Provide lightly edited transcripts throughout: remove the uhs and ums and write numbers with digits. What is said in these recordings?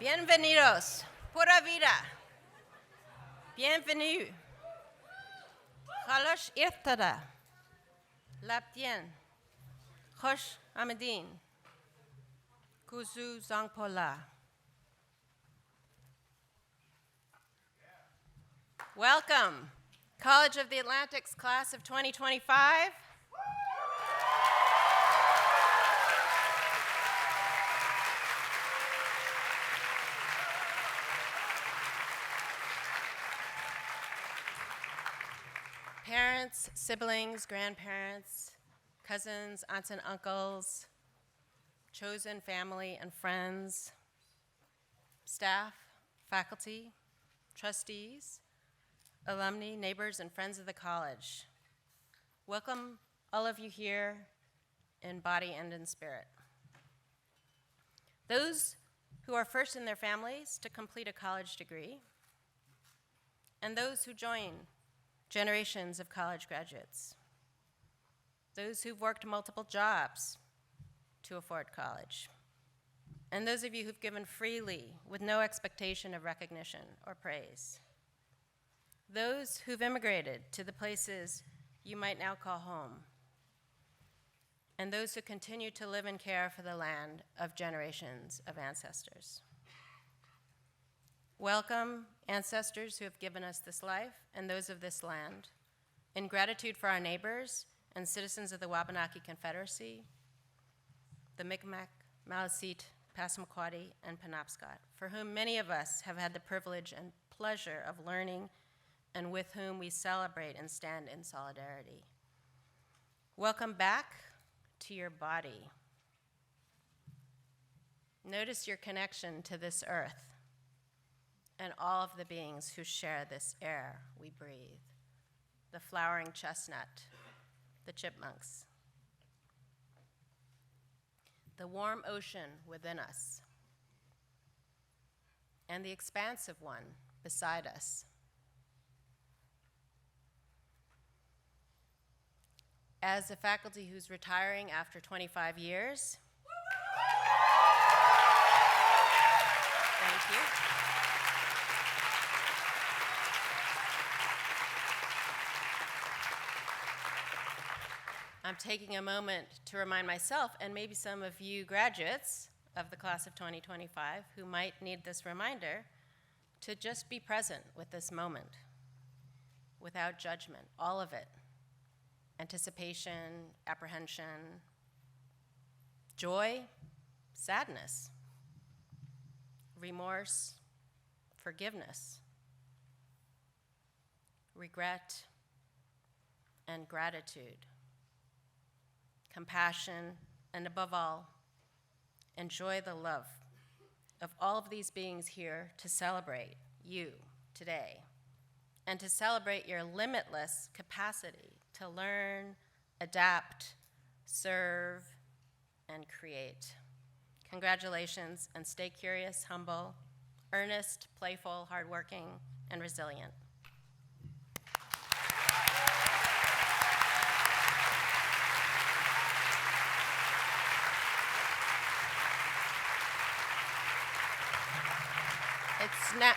Bienvenidos, pura vida. Bienvenue. Khalosh irtada. Laptien. Khosh Ahmedin. Kuzu Zangpola. Welcome, College of the Atlantic's class of 2025. Parents, siblings, grandparents, cousins, aunts and uncles, chosen family and friends, staff, faculty, trustees, alumni, neighbors, and friends of the college. Welcome all of you here in body and in spirit. Those who are first in their families to complete a college degree, and those who join generations of college graduates, those who've worked multiple jobs to afford college, and those of you who've given freely with no expectation of recognition or praise, those who've immigrated to the places you might now call home, and those who continue to live and care for the land of generations of ancestors. Welcome, ancestors who have given us this life and those of this land, in gratitude for our neighbors and citizens of the Wabanaki Confederacy, the Mi'kmaq, Maliseet, Passamaquoddy, and Penobscot, for whom many of us have had the privilege and pleasure of learning and with whom we celebrate and stand in solidarity. Welcome back to your body. Notice your connection to this earth and all of the beings who share this air we breathe, the flowering chestnut, the chipmunks, the warm ocean within us, and the expansive one beside us. As a faculty who's retiring after 25 years, thank you. I'm taking a moment to remind myself, and maybe some of you graduates of the class of 2025 who might need this reminder, to just be present with this moment, without judgment, all of it. Anticipation, apprehension, joy, sadness, remorse, forgiveness, regret, and gratitude. Compassion, and above all, enjoy the love of all of these beings here to celebrate you today, and to celebrate your limitless capacity to learn, adapt, serve, and create. Congratulations, and stay curious, humble, earnest, playful, hardworking, and resilient. It's now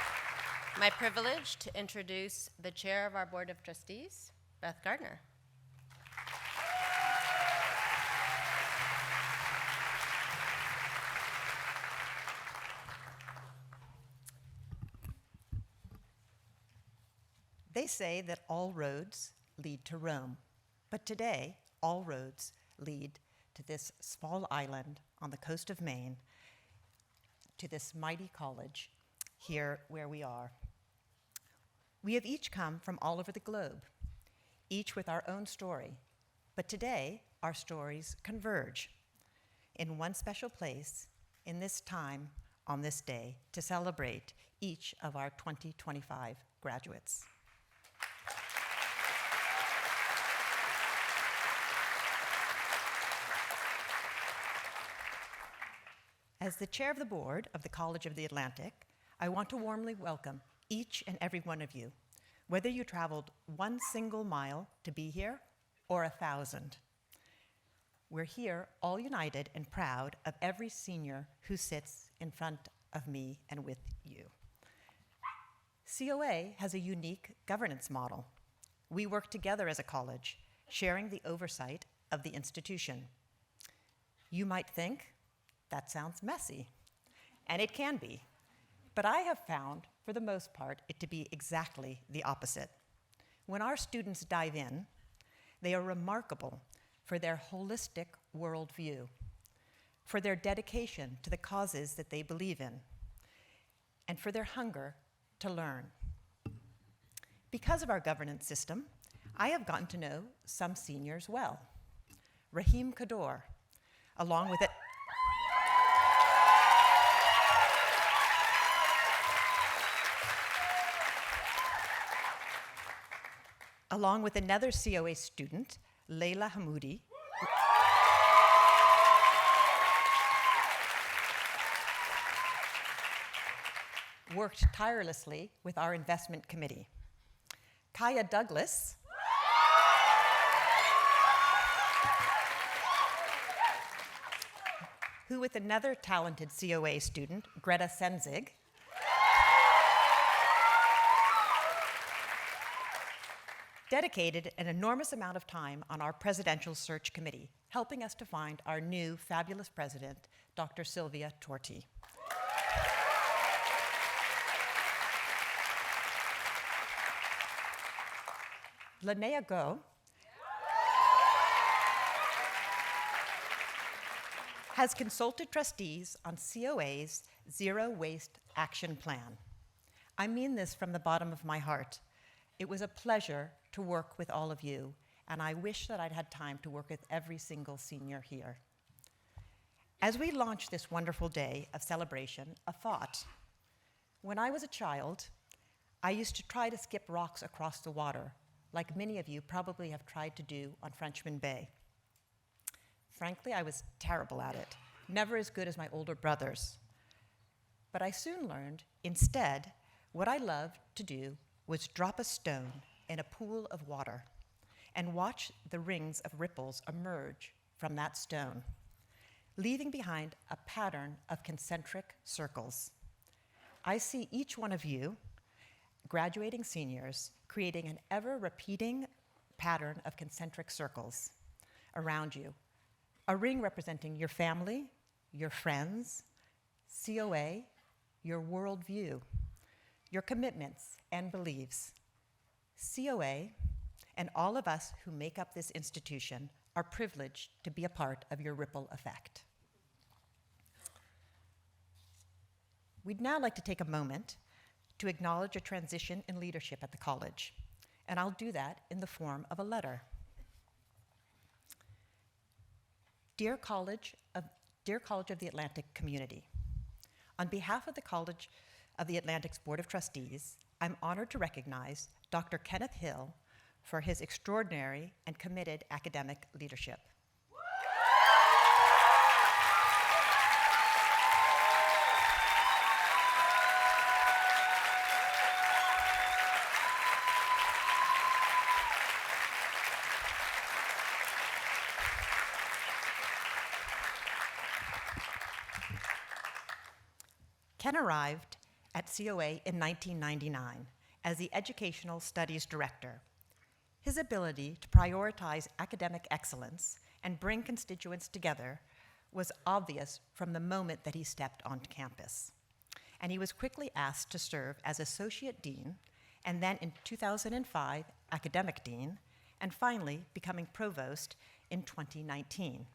my privilege to introduce the chair of our Board of Trustees, Beth Gardiner. They say that all roads lead to Rome, but today all roads lead to this small island on the coast of Maine, to this mighty college here where we are. We have each come from all over the globe, each with our own story, but today our stories converge in one special place in this time on this day to celebrate each of our 2025 graduates. As the chair of the board of the College of the Atlantic, I want to warmly welcome each and every one of you, whether you traveled 1 single mile to be here or 1,000. We're here all united and proud of every senior who sits in front of me and with you. COA has a unique governance model. We work together as a college, sharing the oversight of the institution. You might think, that sounds messy, and it can be, but I have found, for the most part, it to be exactly the opposite. When our students dive in, they are remarkable for their holistic worldview, for their dedication to the causes that they believe in, and for their hunger to learn. Because of our governance system, I have gotten to know some seniors well. Raheem Khadour, along with another COA student, Layla Hamoudi, worked tirelessly with our investment committee. Kaia Douglas, who with another talented COA student, Greta Senzig, dedicated an enormous amount of time on our presidential search committee, helping us to find our new fabulous president, Dr. Sylvia Torti. Linnea Go has consulted trustees on COA's Zero Waste Action Plan. I mean this from the bottom of my heart. It was a pleasure to work with all of you, and I wish that I'd had time to work with every single senior here. As we launch this wonderful day of celebration, a thought. When I was a child, I used to try to skip rocks across the water, like many of you probably have tried to do on Frenchman Bay. Frankly, I was terrible at it, never as good as my older brothers. But I soon learned, instead, what I loved to do was drop a stone in a pool of water and watch the rings of ripples emerge from that stone, leaving behind a pattern of concentric circles. I see each one of you, graduating seniors, creating an ever-repeating pattern of concentric circles around you, a ring representing your family, your friends, COA, your worldview, your commitments and beliefs. COA and all of us who make up this institution are privileged to be a part of your ripple effect. We'd now like to take a moment to acknowledge a transition in leadership at the college, and I'll do that in the form of a letter. Dear College of the Atlantic community, on behalf of the College of the Atlantic's Board of Trustees, I'm honored to recognize Dr. Kenneth Hill for his extraordinary and committed academic leadership. Ken arrived at COA in 1999 as the Educational Studies Director. His ability to prioritize academic excellence and bring constituents together was obvious from the moment that he stepped onto campus. And he was quickly asked to serve as Associate Dean, and then in 2005, Academic Dean, and finally becoming Provost in 2019.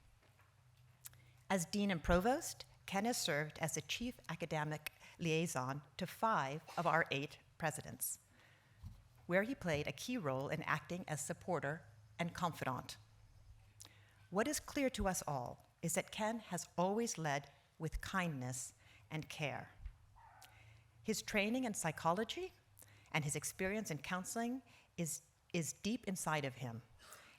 As Dean and Provost, Ken has served as the Chief Academic Liaison to 5 of our 8 presidents, where he played a key role in acting as supporter and confidant. What is clear to us all is that Ken has always led with kindness and care. His training in psychology and his experience in counseling is deep inside of him,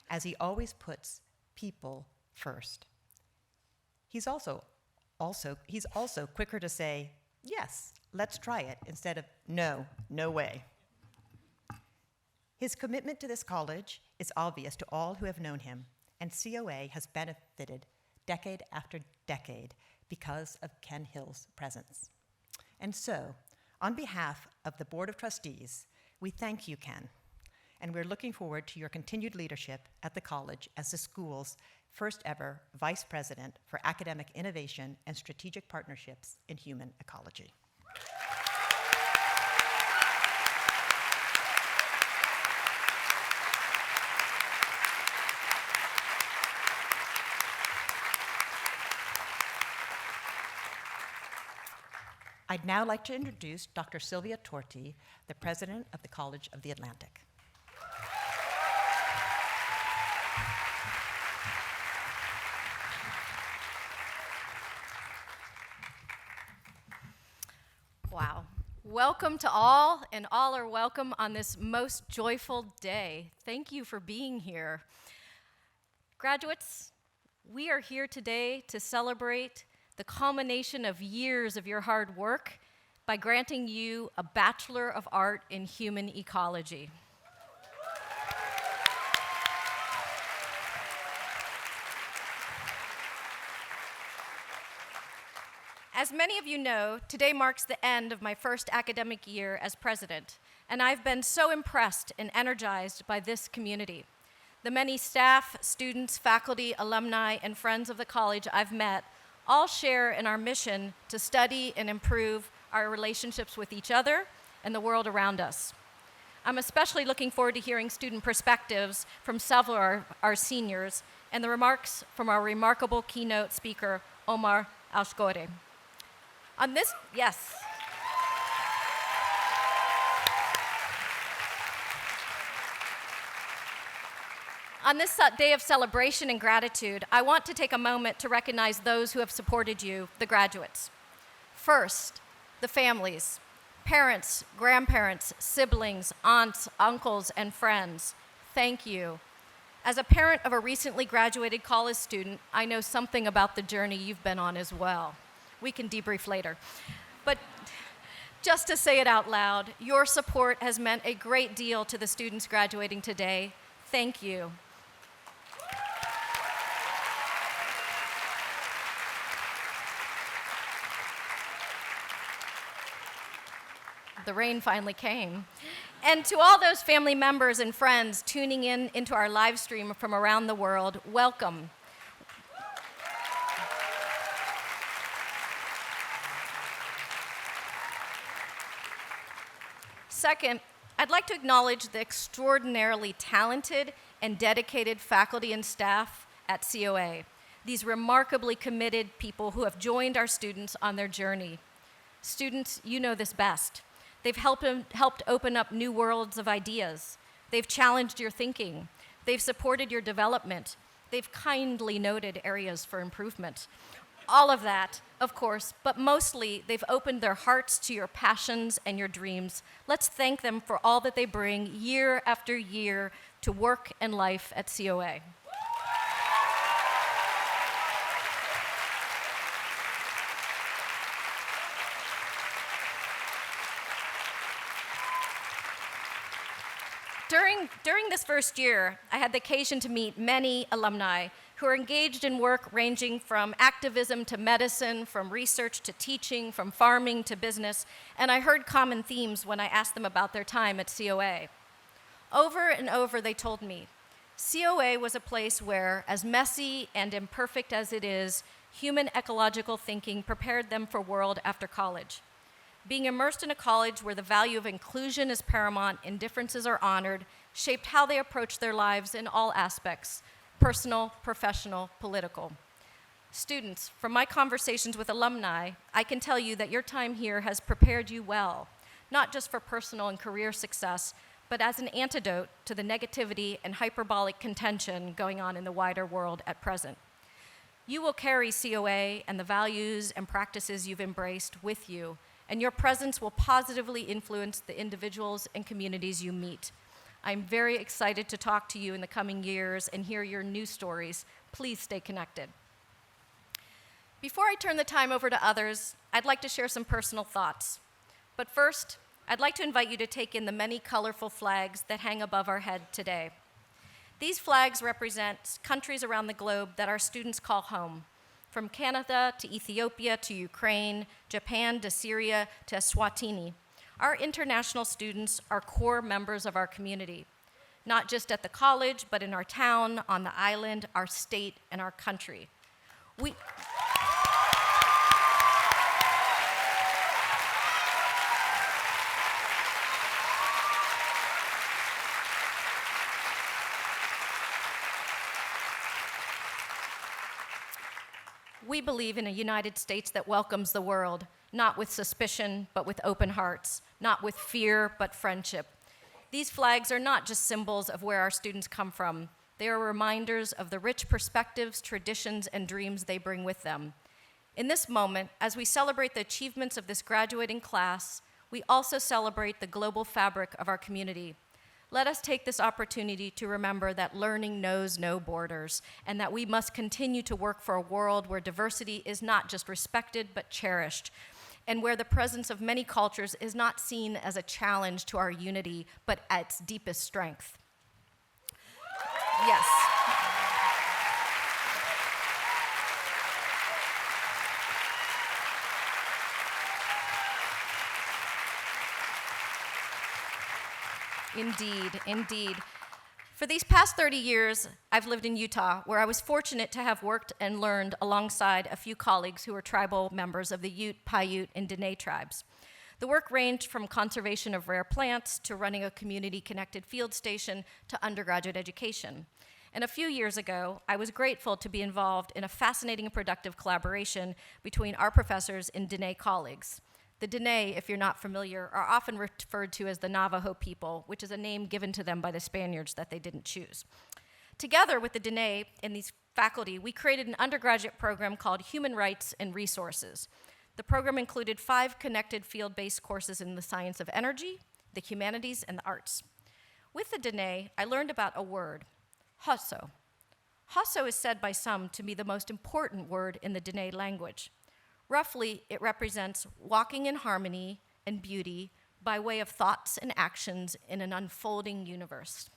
as he always puts people first. He's also quicker to say, yes, let's try it, instead of no, no way. His commitment to this college is obvious to all who have known him, and COA has benefited decade after decade because of Ken Hill's presence. And so, on behalf of the Board of Trustees, we thank you, Ken, and we're looking forward to your continued leadership at the college as the school's first ever Vice President for Academic Innovation and Strategic Partnerships in Human Ecology. I'd now like to introduce Dr. Sylvia Torti, the President of the College of the Atlantic. Wow. Welcome to all, and all are welcome on this most joyful day. Thank you for being here. Graduates, we are here today to celebrate the culmination of years of your hard work by granting you a Bachelor of Art in Human Ecology. As many of you know, today marks the end of my first academic year as president, and I've been so impressed and energized by this community. The many staff, students, faculty, alumni, and friends of the college I've met all share in our mission to study and improve our relationships with each other and the world around us. I'm especially looking forward to hearing student perspectives from several of our seniors and the remarks from our remarkable keynote speaker, Omar Alshogre. On this day of celebration and gratitude, I want to take a moment to recognize those who have supported you, the graduates. First, the families, parents, grandparents, siblings, aunts, uncles, and friends. Thank you. As a parent of a recently graduated college student, I know something about the journey you've been on as well. We can debrief later. But just to say it out loud, your support has meant a great deal to the students graduating today. Thank you. The rain finally came. And to all those family members and friends tuning in into our live stream from around the world, welcome. Second, I'd like to acknowledge the extraordinarily talented and dedicated faculty and staff at COA, these remarkably committed people who have joined our students on their journey. Students, you know this best. They've helped open up new worlds of ideas. They've challenged your thinking. They've supported your development. They've kindly noted areas for improvement. All of that, of course, but mostly they've opened their hearts to your passions and your dreams. Let's thank them for all that they bring year after year to work and life at COA. During this first year, I had the occasion to meet many alumni who are engaged in work ranging from activism to medicine, from research to teaching, from farming to business, and I heard common themes when I asked them about their time at COA. Over and over, they told me, COA was a place where, as messy and imperfect as it is, human ecological thinking prepared them for world after college. Being immersed in a college where the value of inclusion is paramount and differences are honored shaped how they approach their lives in all aspects, personal, professional, political. Students, from my conversations with alumni, I can tell you that your time here has prepared you well, not just for personal and career success, but as an antidote to the negativity and hyperbolic contention going on in the wider world at present. You will carry COA and the values and practices you've embraced with you, and your presence will positively influence the individuals and communities you meet. I'm very excited to talk to you in the coming years and hear your new stories. Please stay connected. Before I turn the time over to others, I'd like to share some personal thoughts. But first, I'd like to invite you to take in the many colorful flags that hang above our head today. These flags represent countries around the globe that our students call home. from Canada to Ethiopia to Ukraine, Japan to Syria to Eswatini. Our international students are core members of our community, not just at the college, but in our town, on the island, our state, and our country. We believe in a United States that welcomes the world, not with suspicion, but with open hearts, not with fear, but friendship. These flags are not just symbols of where our students come from. They are reminders of the rich perspectives, traditions, and dreams they bring with them. In this moment, as we celebrate the achievements of this graduating class, we also celebrate the global fabric of our community. Let us take this opportunity to remember that learning knows no borders, and that we must continue to work for a world where diversity is not just respected, but cherished, and where the presence of many cultures is not seen as a challenge to our unity, but at its deepest strength. Yes. Indeed, indeed. For these past 30 years, I've lived in Utah, where I was fortunate to have worked and learned alongside a few colleagues who were tribal members of the Ute, Paiute, and Dene tribes. The work ranged from conservation of rare plants to running a community-connected field station to undergraduate education. And a few years ago, I was grateful to be involved in a fascinating and productive collaboration between our professors and Dene colleagues. The Dene, if you're not familiar, are often referred to as the Navajo people, which is a name given to them by the Spaniards that they didn't choose. Together with the Dene and these faculty, we created an undergraduate program called Human Rights and Resources. The program included 5 connected field-based courses in the science of energy, the humanities, and the arts. With the Dene, I learned about a word, hoso. Hoso is said by some to be the most important word in the Dene language. Roughly, it represents walking in harmony and beauty by way of thoughts and actions in an unfolding universe.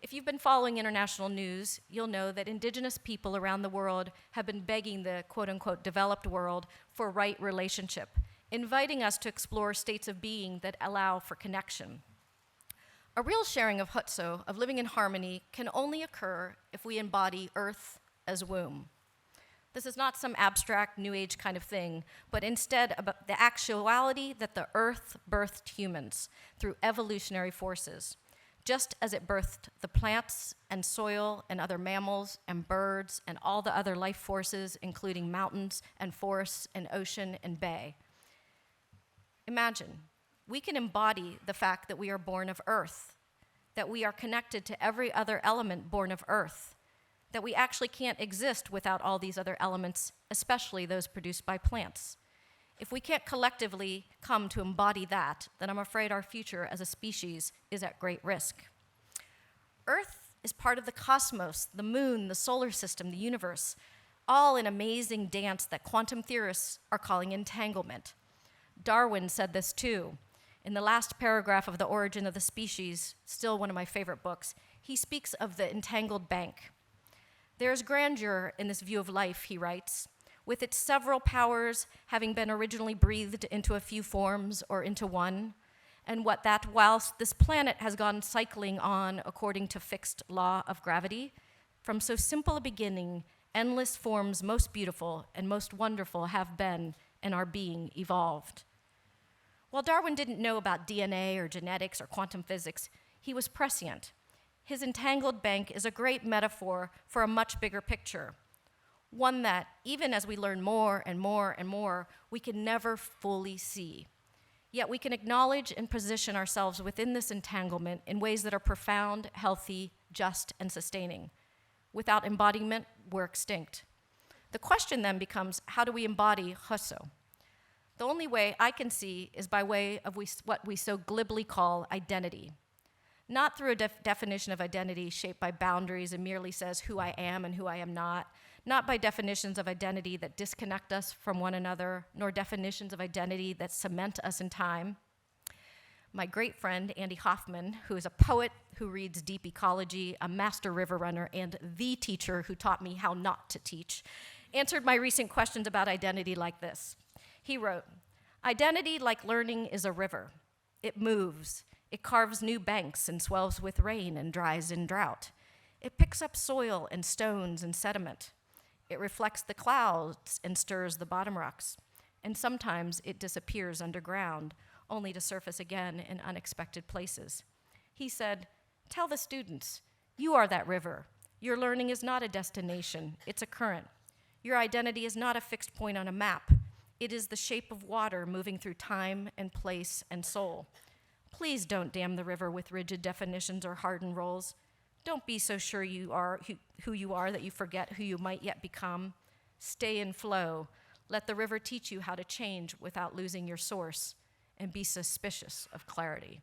If you've been following international news, you'll know that indigenous people around the world have been begging the quote-unquote developed world for right relationship, inviting us to explore states of being that allow for connection. A real sharing of hutso, of living in harmony, can only occur if we embody Earth as womb. This is not some abstract New Age kind of thing, but instead about the actuality that the Earth birthed humans through evolutionary forces, just as it birthed the plants and soil and other mammals and birds and all the other life forces, including mountains and forests and ocean and bay. Imagine, we can embody the fact that we are born of Earth, that we are connected to every other element born of Earth, that we actually can't exist without all these other elements, especially those produced by plants. If we can't collectively come to embody that, then I'm afraid our future as a species is at great risk. Earth is part of the cosmos, the moon, the solar system, the universe, all an amazing dance that quantum theorists are calling entanglement. Darwin said this too. In the last paragraph of The Origin of the Species, still one of my favorite books, he speaks of the entangled bank. There is grandeur in this view of life, he writes, with its several powers having been originally breathed into a few forms or into one, and what that whilst this planet has gone cycling on according to fixed law of gravity, from so simple a beginning, endless forms most beautiful and most wonderful have been and are being evolved. While Darwin didn't know about DNA or genetics or quantum physics, he was prescient. His entangled bank is a great metaphor for a much bigger picture, one that, even as we learn more and more and more, we can never fully see. Yet we can acknowledge and position ourselves within this entanglement in ways that are profound, healthy, just, and sustaining. Without embodiment, we're extinct. The question then becomes, how do we embody Hutso? The only way I can see is by way of what we so glibly call identity. Not through a definition of identity shaped by boundaries and merely says who I am and who I am not by definitions of identity that disconnect us from one another, nor definitions of identity that cement us in time. My great friend, Andy Hoffman, who is a poet who reads deep ecology, a master river runner, and the teacher who taught me how not to teach, answered my recent questions about identity like this. He wrote, "Identity, like learning, is a river. It moves. It carves new banks and swells with rain and dries in drought. It picks up soil and stones and sediment. It reflects the clouds and stirs the bottom rocks. And sometimes it disappears underground, only to surface again in unexpected places." He said, "Tell the students, you are that river. Your learning is not a destination, it's a current. Your identity is not a fixed point on a map. It is the shape of water moving through time and place and soul. Please don't dam the river with rigid definitions or hardened roles. Don't be so sure you are who you are that you forget who you might yet become. Stay in flow. Let the river teach you how to change without losing your source, and be suspicious of clarity."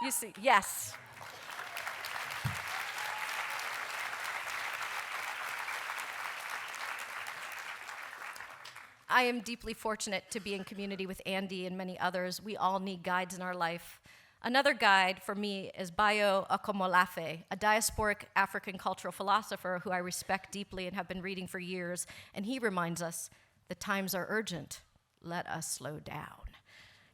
You see, yes. I am deeply fortunate to be in community with Andy and many others. We all need guides in our life. Another guide for me is Bayo Akomolafe, a diasporic African cultural philosopher who I respect deeply and have been reading for years, and he reminds us, "The times are urgent. Let us slow down.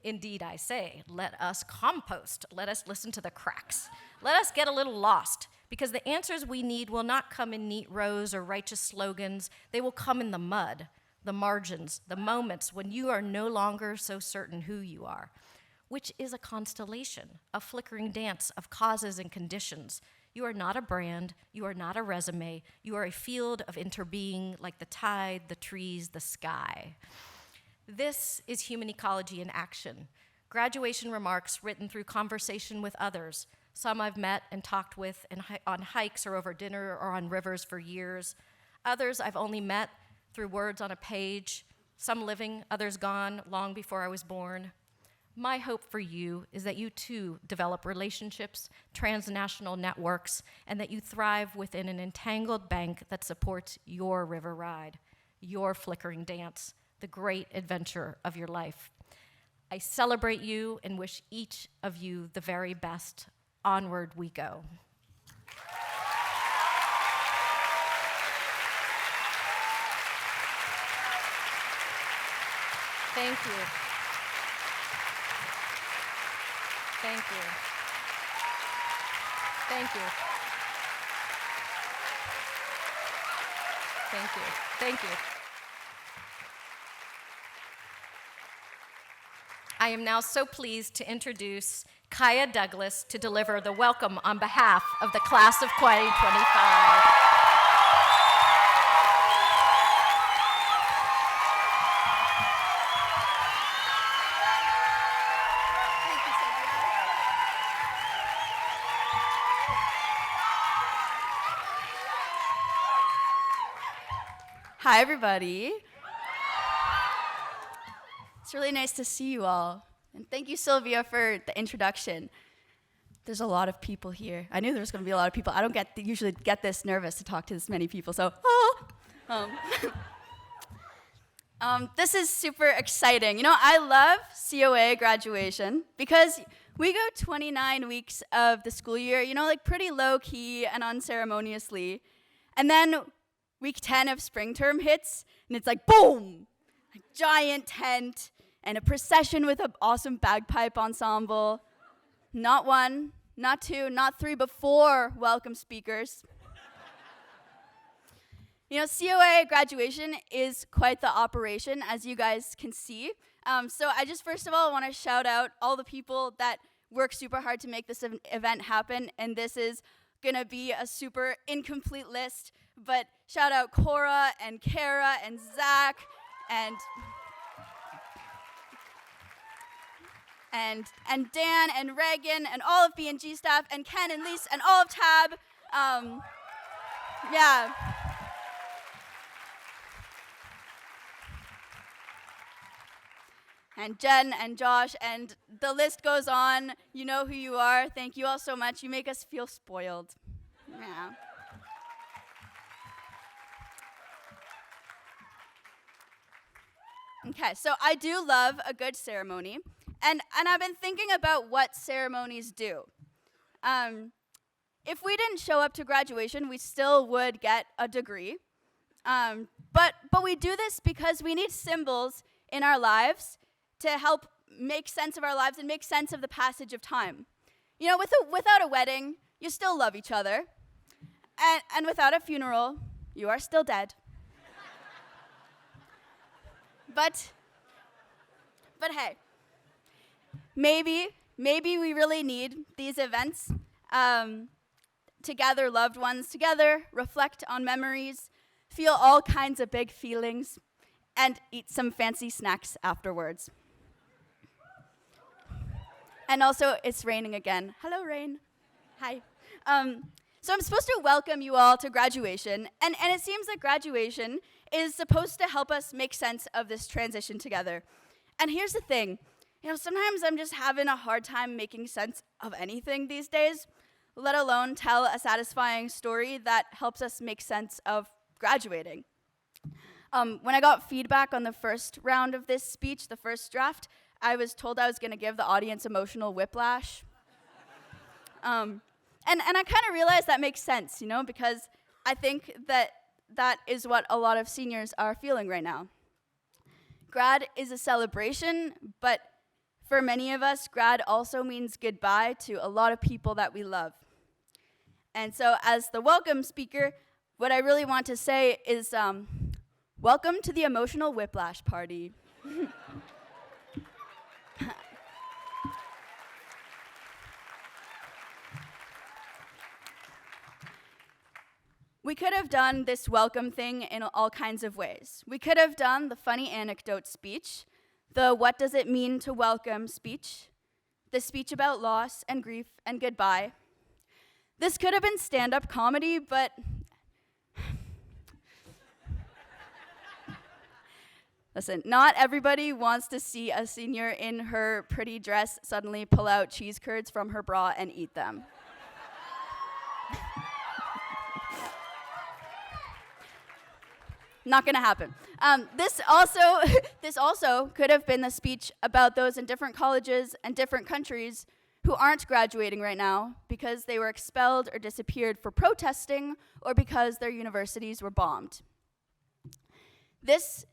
Indeed, I say, let us compost. Let us listen to the cracks. Let us get a little lost, because the answers we need will not come in neat rows or righteous slogans. They will come in the mud, the margins, the moments when you are no longer so certain who you are, which is a constellation, a flickering dance of causes and conditions. You are not a brand, you are not a resume, you are a field of interbeing like the tide, the trees, the sky." This is human ecology in action. Graduation remarks written through conversation with others. Some I've met and talked with on hikes or over dinner or on rivers for years. Others I've only met through words on a page, some living, others gone long before I was born. My hope for you is that you too develop relationships, transnational networks, and that you thrive within an entangled bank that supports your river ride, your flickering dance, the great adventure of your life. I celebrate you and wish each of you the very best. Onward we go. Thank you. Thank you. Thank you. Thank you. Thank you. I am now so pleased to introduce Kaia Douglas to deliver the welcome on behalf of the class of 2025. Hi, everybody. It's really nice to see you all. And thank you, Sylvia, for the introduction. There's a lot of people here. I knew there was going to be a lot of people. I don't usually get this nervous to talk to this many people, so this is super exciting. You know, I love COA graduation because we go 29 weeks of the school year, you know, like pretty low-key and unceremoniously. And then week 10 of spring term hits, and it's like, boom! A giant tent and a procession with an awesome bagpipe ensemble. Not one, not two, not three, but 4 welcome speakers. You know, COA graduation is quite the operation, as you guys can see. So I just first of all want to shout out all the people that work super hard to make this event happen, and this is going to be a super incomplete list, but shout out Cora and Kara and Zach and Dan and Reagan and all of B&G staff and Ken and Lise and all of Tab. Yeah. And Jen and Josh, and the list goes on. You know who you are. Thank you all so much. You make us feel spoiled. Yeah. Okay, so I do love a good ceremony, and I've been thinking about what ceremonies do. If we didn't show up to graduation, we still would get a degree. But we do this because we need symbols in our lives to help make sense of our lives and make sense of the passage of time. You know, without a wedding, you still love each other. And without a funeral, you are still dead. But hey, maybe we really need these events to gather loved ones together, reflect on memories, feel all kinds of big feelings, and eat some fancy snacks afterwards. And also, it's raining again. Hello, rain. Hi. So I'm supposed to welcome you all to graduation, and it seems like graduation is supposed to help us make sense of this transition together. And here's the thing, you know, sometimes I'm just having a hard time making sense of anything these days, let alone tell a satisfying story that helps us make sense of graduating. When I got feedback on the first round of this speech, the first draft, I was told I was going to give the audience emotional whiplash. And I kind of realized that makes sense, you know, because I think that is what a lot of seniors are feeling right now. Grad is a celebration, but for many of us, grad also means goodbye to a lot of people that we love. And so as the welcome speaker, what I really want to say is, welcome to the emotional whiplash party. We could have done this welcome thing in all kinds of ways. We could have done the funny anecdote speech, the what does it mean to welcome speech, the speech about loss and grief and goodbye. This could have been stand-up comedy, but listen, not everybody wants to see a senior in her pretty dress suddenly pull out cheese curds from her bra and eat them. Not gonna happen. This also could have been the speech about those in different colleges and different countries who aren't graduating right now because they were expelled or disappeared for protesting or because their universities were bombed. This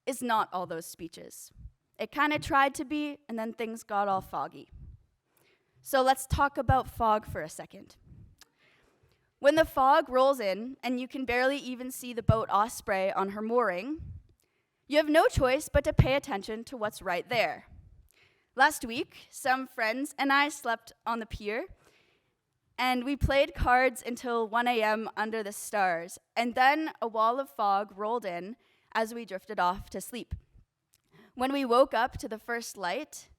is not all those speeches. It kind of tried to be, and then things got all foggy. So let's talk about fog for a second. When the fog rolls in and you can barely even see the boat Osprey on her mooring, you have no choice but to pay attention to what's right there. Last week, some friends and I slept on the pier, and we played cards until 1 a.m. under the stars, and then a wall of fog rolled in as we drifted off to sleep. When we woke up to the first light,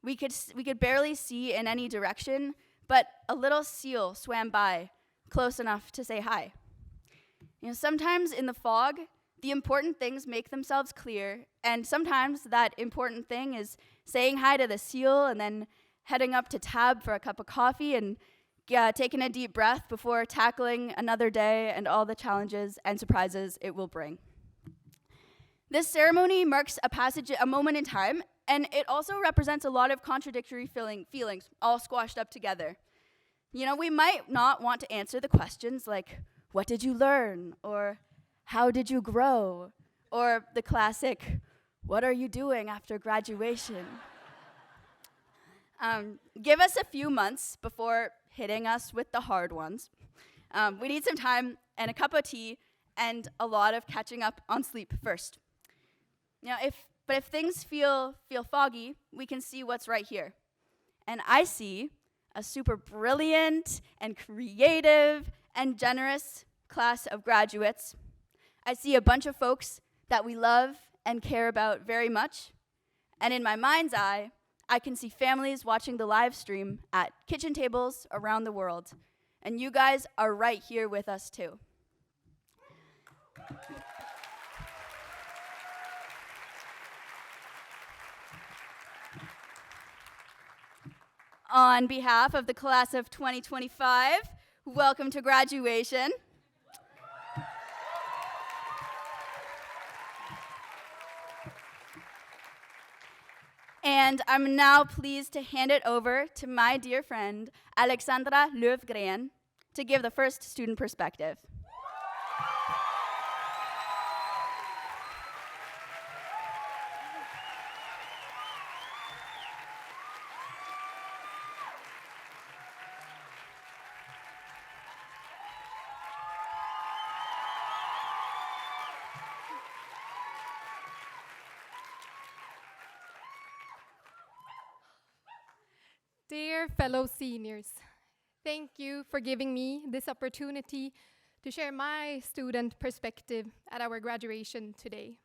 we could barely see in any direction, but a little seal swam by, close enough to say hi. You know, sometimes in the fog, the important things make themselves clear, and sometimes that important thing is saying hi to the seal and then heading up to Tab for a cup of coffee and taking a deep breath before tackling another day and all the challenges and surprises it will bring. This ceremony marks a moment in time, and it also represents a lot of contradictory feelings all squashed up together. You know, we might not want to answer the questions like, what did you learn? Or how did you grow? Or the classic, what are you doing after graduation? Give us a few months before hitting us with the hard ones. We need some time and a cup of tea and a lot of catching up on sleep first. You know, if things feel foggy, we can see what's right here. And I see a super brilliant and creative and generous class of graduates. I see a bunch of folks that we love and care about very much. And in my mind's eye, I can see families watching the live stream at kitchen tables around the world. And you guys are right here with us too. On behalf of the class of 2025, welcome to graduation. And I'm now pleased to hand it over to my dear friend, Alexandra Löfgren, to give the first student perspective. Dear fellow seniors, thank you for giving me this opportunity to share my student perspective at our graduation today.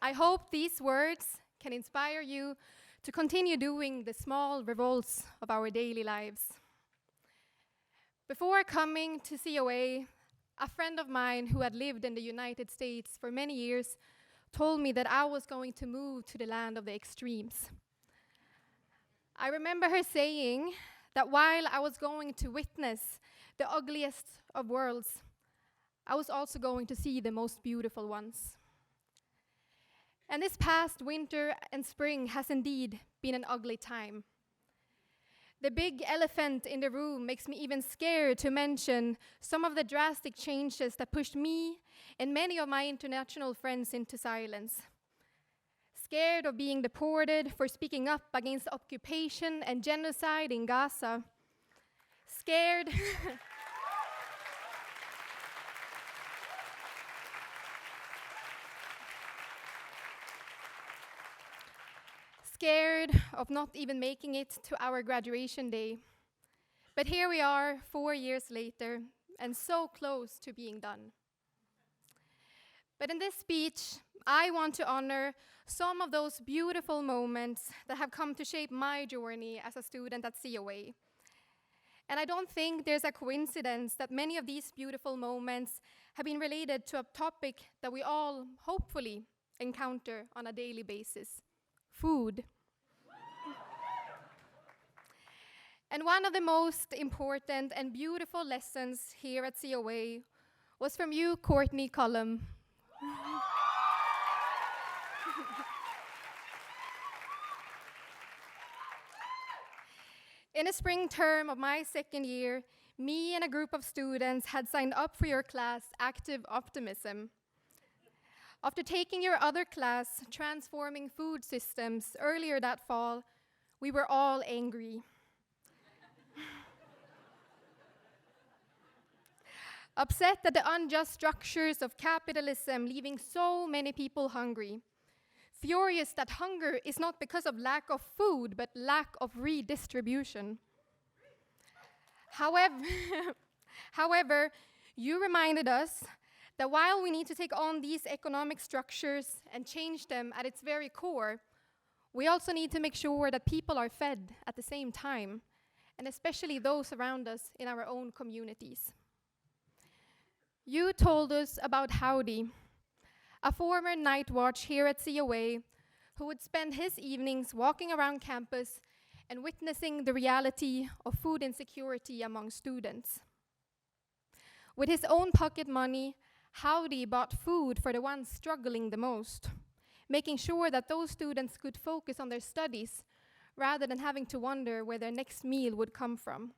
I hope these words can inspire you to continue doing the small revolts of our daily lives. Before coming to COA, a friend of mine who had lived in the United States for many years told me that I was going to move to the land of the extremes. I remember her saying that while I was going to witness the ugliest of worlds, I was also going to see the most beautiful ones. And this past winter and spring has indeed been an ugly time. The big elephant in the room makes me even scared to mention some of the drastic changes that pushed me and many of my international friends into silence. Scared of being deported for speaking up against occupation and genocide in Gaza. Scared scared of not even making it to our graduation day. But here we are 4 years later, and so close to being done. But in this speech, I want to honor some of those beautiful moments that have come to shape my journey as a student at COA. And I don't think there's a coincidence that many of these beautiful moments have been related to a topic that we all hopefully encounter on a daily basis: food. And one of the most important and beautiful lessons here at COA was from you, Courtney Cullum. In the spring term of my second year, me and a group of students had signed up for your class, Active Optimism. After taking your other class, Transforming Food Systems, earlier that fall, we were all angry. Upset at the unjust structures of capitalism leaving so many people hungry. Furious that hunger is not because of lack of food, but lack of redistribution. However, you reminded us that while we need to take on these economic structures and change them at its very core, we also need to make sure that people are fed at the same time, and especially those around us in our own communities. You told us about Howdy, a former night watch here at COA who would spend his evenings walking around campus and witnessing the reality of food insecurity among students. With his own pocket money, Howdy bought food for the ones struggling the most, making sure that those students could focus on their studies rather than having to wonder where their next meal would come from.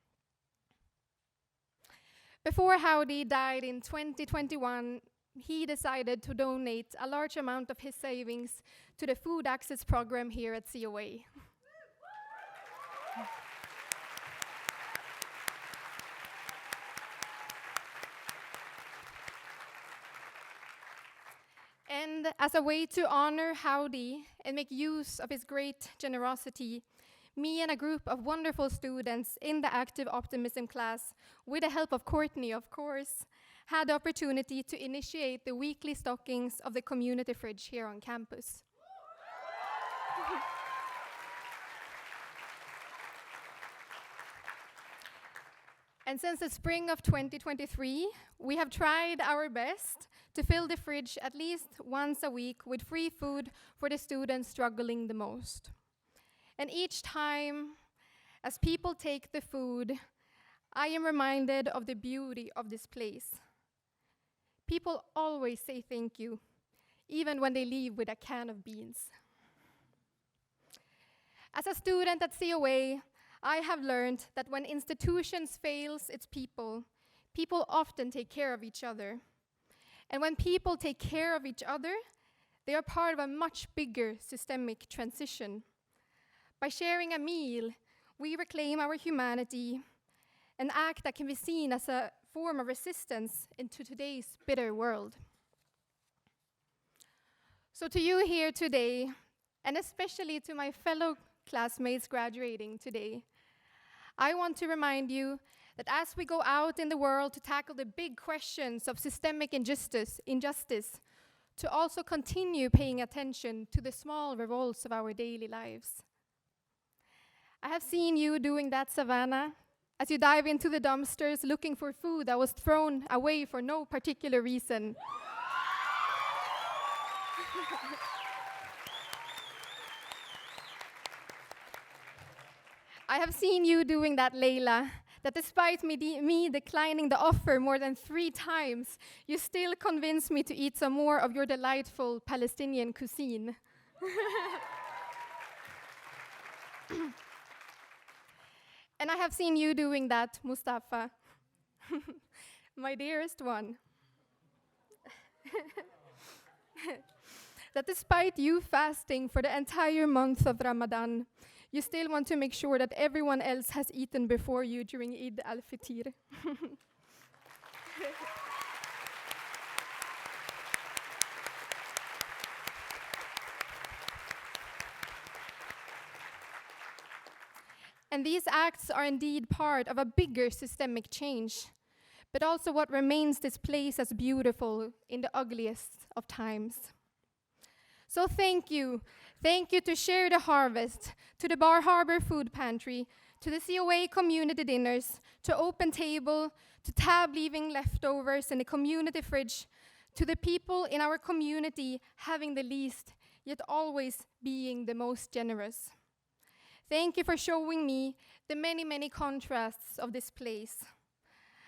Before Howdy died in 2021, he decided to donate a large amount of his savings to the food access program here at COA. And as a way to honor Howdy and make use of his great generosity, me and a group of wonderful students in the Active Optimism class, with the help of Courtney, of course, had the opportunity to initiate the weekly stockings of the community fridge here on campus. And since the spring of 2023, we have tried our best to fill the fridge at least once a week with free food for the students struggling the most. And each time, as people take the food, I am reminded of the beauty of this place. People always say thank you, even when they leave with a can of beans. As a student at COA, I have learned that when institutions fails its people, people often take care of each other. And when people take care of each other, they are part of a much bigger systemic transition. By sharing a meal, we reclaim our humanity, an act that can be seen as a form of resistance into today's bitter world. So to you here today, and especially to my fellow classmates graduating today. I want to remind you that as we go out in the world to tackle the big questions of systemic injustice, to also continue paying attention to the small revolts of our daily lives. I have seen you doing that, Savannah, as you dive into the dumpsters looking for food that was thrown away for no particular reason. I have seen you doing that, Layla, that despite me declining the offer more than 3 times, you still convinced me to eat some more of your delightful Palestinian cuisine. And I have seen you doing that, Mustafa, my dearest one. That despite you fasting for the entire month of Ramadan, you still want to make sure that everyone else has eaten before you during Eid al-Fitr. And these acts are indeed part of a bigger systemic change, but also what remains this place as beautiful in the ugliest of times. So thank you. Thank you to Share the Harvest, to the Bar Harbor Food Pantry, to the COA community dinners, to Open Table, to Tab leaving leftovers in the community fridge, to the people in our community having the least, yet always being the most generous. Thank you for showing me the many, many contrasts of this place.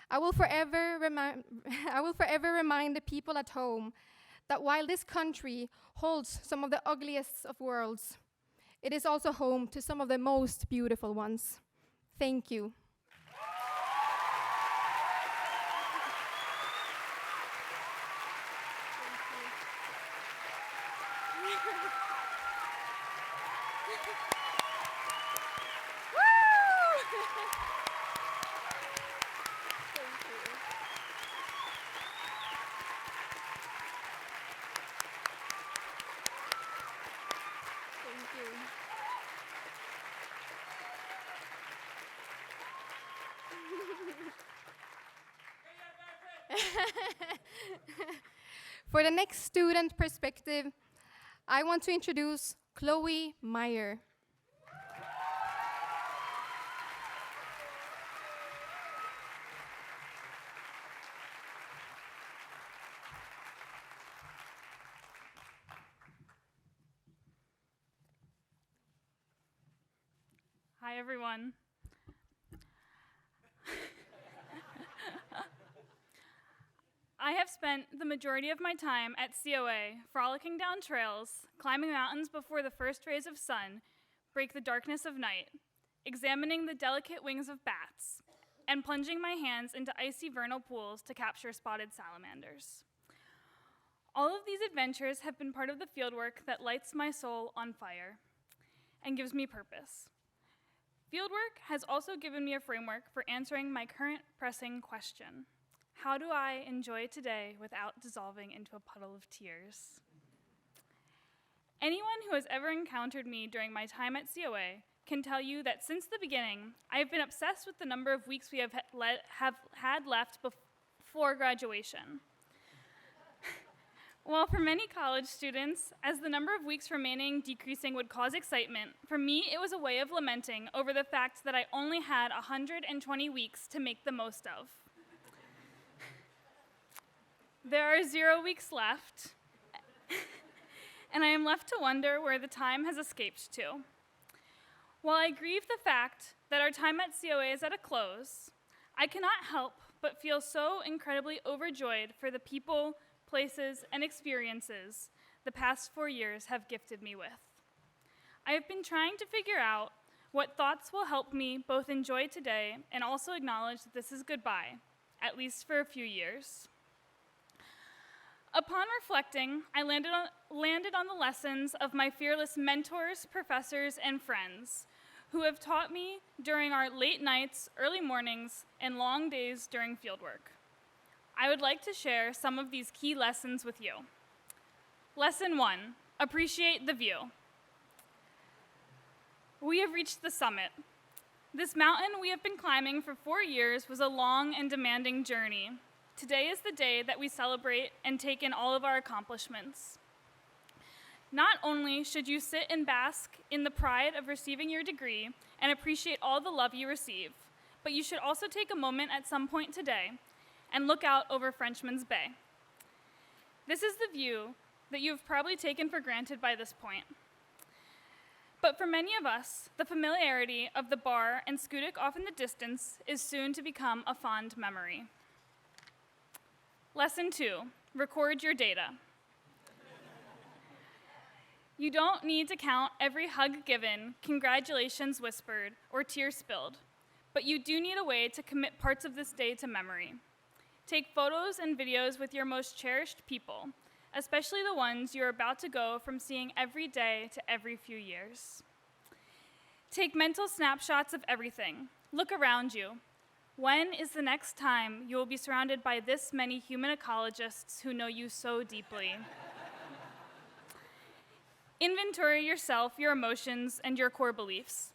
I will forever remind the people at home that while this country holds some of the ugliest of worlds, it is also home to some of the most beautiful ones. Thank you. For the next student perspective, I want to introduce Chloe Meyer. Hi, everyone. I have spent the majority of my time at COA frolicking down trails, climbing mountains before the first rays of sun break the darkness of night, examining the delicate wings of bats, and plunging my hands into icy vernal pools to capture spotted salamanders. All of these adventures have been part of the fieldwork that lights my soul on fire and gives me purpose. Fieldwork has also given me a framework for answering my current pressing question: how do I enjoy today without dissolving into a puddle of tears? Anyone who has ever encountered me during my time at COA can tell you that since the beginning, I have been obsessed with the number of weeks we have had left before graduation. While for many college students, as the number of weeks remaining decreasing would cause excitement, for me it was a way of lamenting over the fact that I only had 120 weeks to make the most of. There are 0 weeks left, and I am left to wonder where the time has escaped to. While I grieve the fact that our time at COA is at a close, I cannot help but feel so incredibly overjoyed for the people, places, and experiences the past 4 years have gifted me with. I have been trying to figure out what thoughts will help me both enjoy today and also acknowledge that this is goodbye, at least for a few years. Upon reflecting, I landed on the lessons of my fearless mentors, professors, and friends who have taught me during our late nights, early mornings, and long days during fieldwork. I would like to share some of these key lessons with you. Lesson 1, appreciate the view. We have reached the summit. This mountain we have been climbing for 4 years was a long and demanding journey. Today is the day that we celebrate and take in all of our accomplishments. Not only should you sit and bask in the pride of receiving your degree and appreciate all the love you receive, but you should also take a moment at some point today and look out over Frenchman's Bay. This is the view that you have probably taken for granted by this point. But for many of us, the familiarity of the bar and Schoodic off in the distance is soon to become a fond memory. Lesson 2, record your data. You don't need to count every hug given, congratulations whispered, or tear spilled, but you do need a way to commit parts of this day to memory. Take photos and videos with your most cherished people, especially the ones you're about to go from seeing every day to every few years. Take mental snapshots of everything. Look around you. When is the next time you will be surrounded by this many human ecologists who know you so deeply? Inventory yourself, your emotions, and your core beliefs.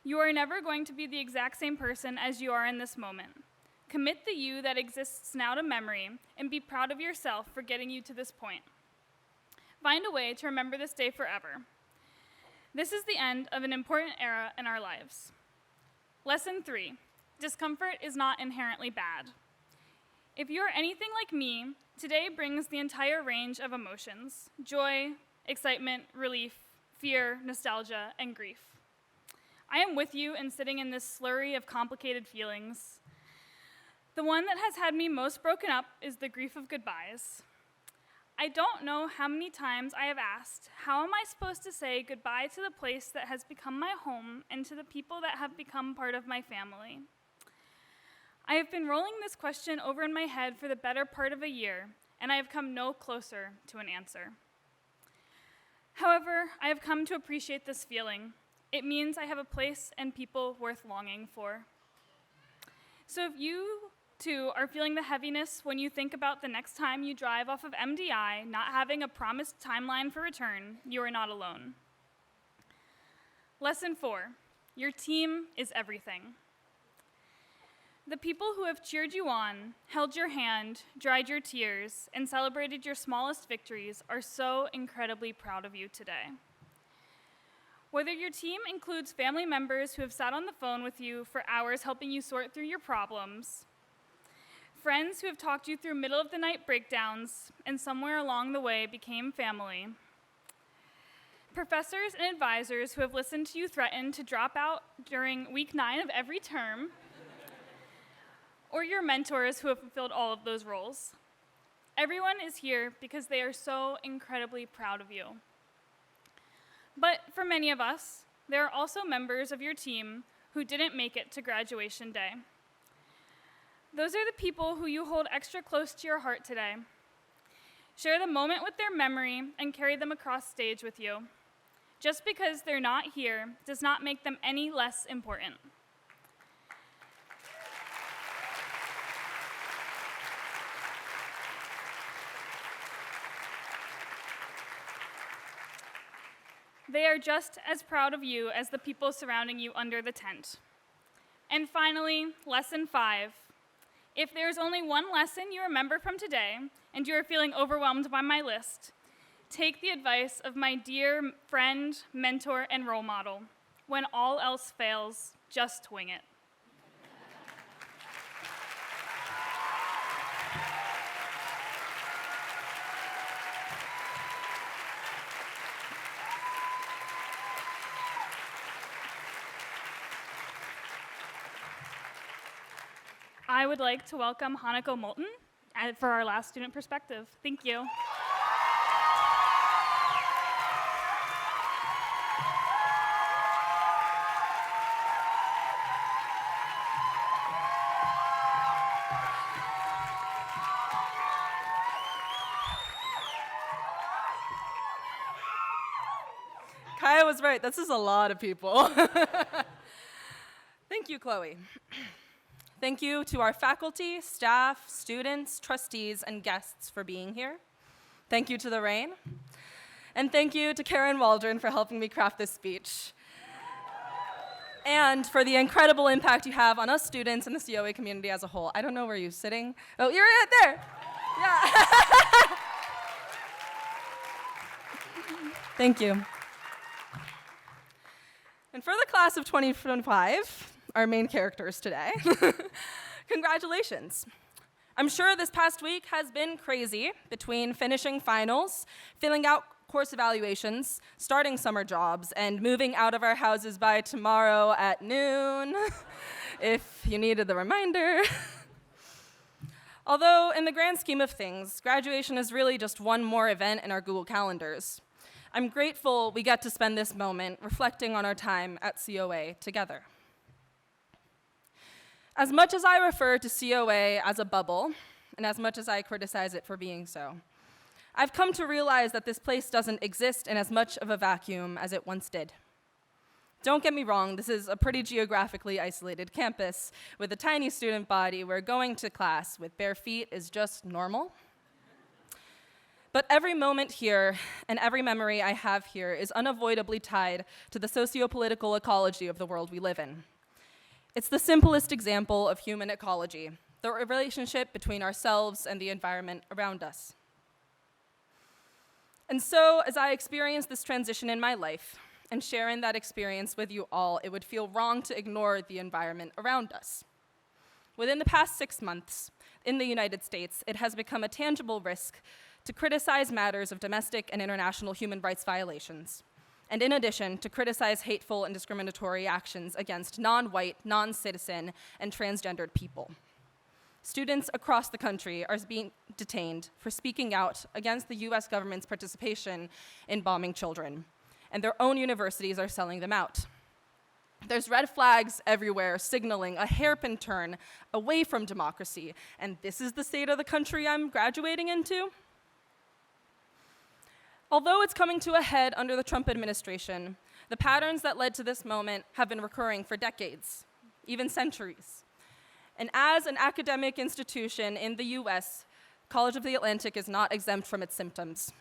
You are never going to be the exact same person as you are in this moment. Commit the you that exists now to memory and be proud of yourself for getting you to this point. Find a way to remember this day forever. This is the end of an important era in our lives. Lesson 3, discomfort is not inherently bad. If you are anything like me, today brings the entire range of emotions: joy, excitement, relief, fear, nostalgia, and grief. I am with you in sitting in this slurry of complicated feelings. The one that has had me most broken up is the grief of goodbyes. I don't know how many times I have asked, how am I supposed to say goodbye to the place that has become my home and to the people that have become part of my family? I have been rolling this question over in my head for the better part of a year, and I have come no closer to an answer. However, I have come to appreciate this feeling. It means I have a place and people worth longing for. So if you too are feeling the heaviness when you think about the next time you drive off of MDI, not having a promised timeline for return, you are not alone. Lesson 4, your team is everything. The people who have cheered you on, held your hand, dried your tears, and celebrated your smallest victories are so incredibly proud of you today. Whether your team includes family members who have sat on the phone with you for hours helping you sort through your problems, friends who have talked you through middle-of-the-night breakdowns and somewhere along the way became family, professors and advisors who have listened to you threaten to drop out during week 9 of every term, or your mentors who have fulfilled all of those roles. Everyone is here because they are so incredibly proud of you. But for many of us, there are also members of your team who didn't make it to graduation day. Those are the people who you hold extra close to your heart today. Share the moment with their memory and carry them across stage with you. Just because they're not here does not make them any less important. They are just as proud of you as the people surrounding you under the tent. And finally, lesson 5. If there's only one lesson you remember from today, and you are feeling overwhelmed by my list, take the advice of my dear friend, mentor, and role model. When all else fails, just wing it. I would like to welcome Hanako Moulton for our last student perspective. Thank you. Kaia was right. This is a lot of people. Thank you, Chloe. Thank you to our faculty, staff, students, trustees, and guests for being here. Thank you to the rain. And thank you to Karen Waldron for helping me craft this speech. and for the incredible impact you have on us students and the COA community as a whole. I don't know where you're sitting. Oh, you're right there. Yeah. Thank you. And for the class of 2025, our main characters today, congratulations. I'm sure this past week has been crazy between finishing finals, filling out course evaluations, starting summer jobs, and moving out of our houses by tomorrow at noon, if you needed the reminder. Although, in the grand scheme of things, graduation is really just one more event in our Google calendars. I'm grateful we get to spend this moment reflecting on our time at COA together. As much as I refer to COA as a bubble, and as much as I criticize it for being so, I've come to realize that this place doesn't exist in as much of a vacuum as it once did. Don't get me wrong, this is a pretty geographically isolated campus with a tiny student body where going to class with bare feet is just normal. But every moment here and every memory I have here is unavoidably tied to the socio-political ecology of the world we live in. It's the simplest example of human ecology, the relationship between ourselves and the environment around us. And so, as I experience this transition in my life, and sharing that experience with you all, it would feel wrong to ignore the environment around us. Within the past 6 months, in the United States, it has become a tangible risk to criticize matters of domestic and international human rights violations, and in addition, to criticize hateful and discriminatory actions against non-white, non-citizen, and transgendered people. Students across the country are being detained for speaking out against the US government's participation in bombing children, and their own universities are selling them out. There's red flags everywhere signaling a hairpin turn away from democracy, and this is the state of the country I'm graduating into? Although it's coming to a head under the Trump administration, the patterns that led to this moment have been recurring for decades, even centuries. And as an academic institution in the US, College of the Atlantic is not exempt from its symptoms.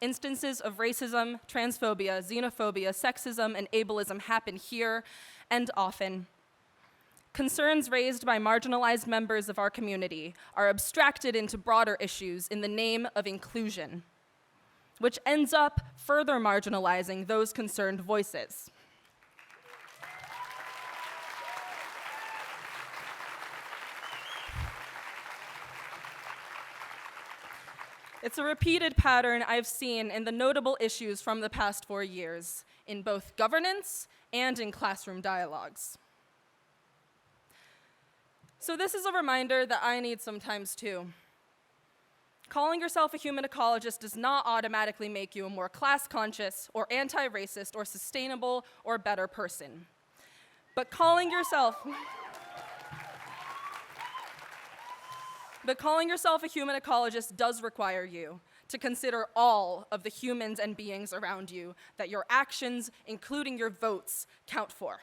Instances of racism, transphobia, xenophobia, sexism, and ableism happen here and often. Concerns raised by marginalized members of our community are abstracted into broader issues in the name of inclusion, which ends up further marginalizing those concerned voices. It's a repeated pattern I've seen in the notable issues from the past 4 years, in both governance and in classroom dialogues. So this is a reminder that I need sometimes too. Calling yourself a human ecologist does not automatically make you a more class-conscious or anti-racist or sustainable or better person. But calling yourself a human ecologist does require you to consider all of the humans and beings around you that your actions, including your votes, count for.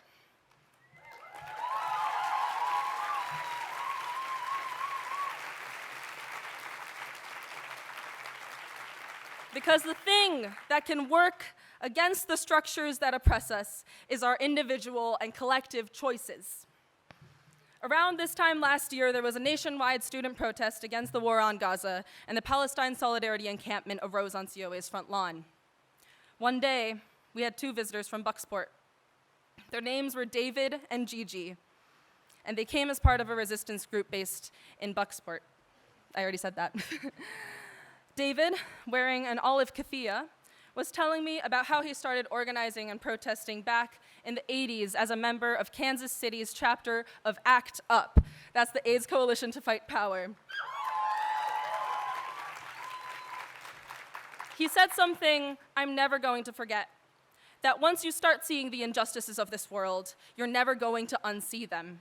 Because the thing that can work against the structures that oppress us is our individual and collective choices. Around this time last year, there was a nationwide student protest against the war on Gaza, and the Palestine Solidarity Encampment arose on COA's front lawn. One day, we had 2 visitors from Bucksport. Their names were David and Gigi, and they came as part of a resistance group based in Bucksport. I already said that. David, wearing an olive keffiyeh, was telling me about how he started organizing and protesting back in the 80s as a member of Kansas City's chapter of ACT UP. That's the AIDS Coalition to Fight Power. He said something I'm never going to forget, that once you start seeing the injustices of this world, you're never going to unsee them.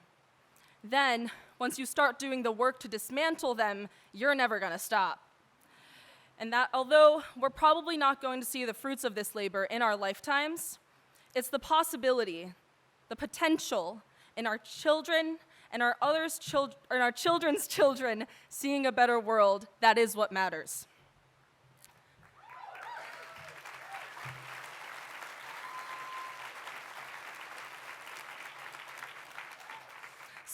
Then, once you start doing the work to dismantle them, you're never gonna stop. And that although we're probably not going to see the fruits of this labor in our lifetimes, it's the possibility, the potential in our children and our children's children seeing a better world that is what matters.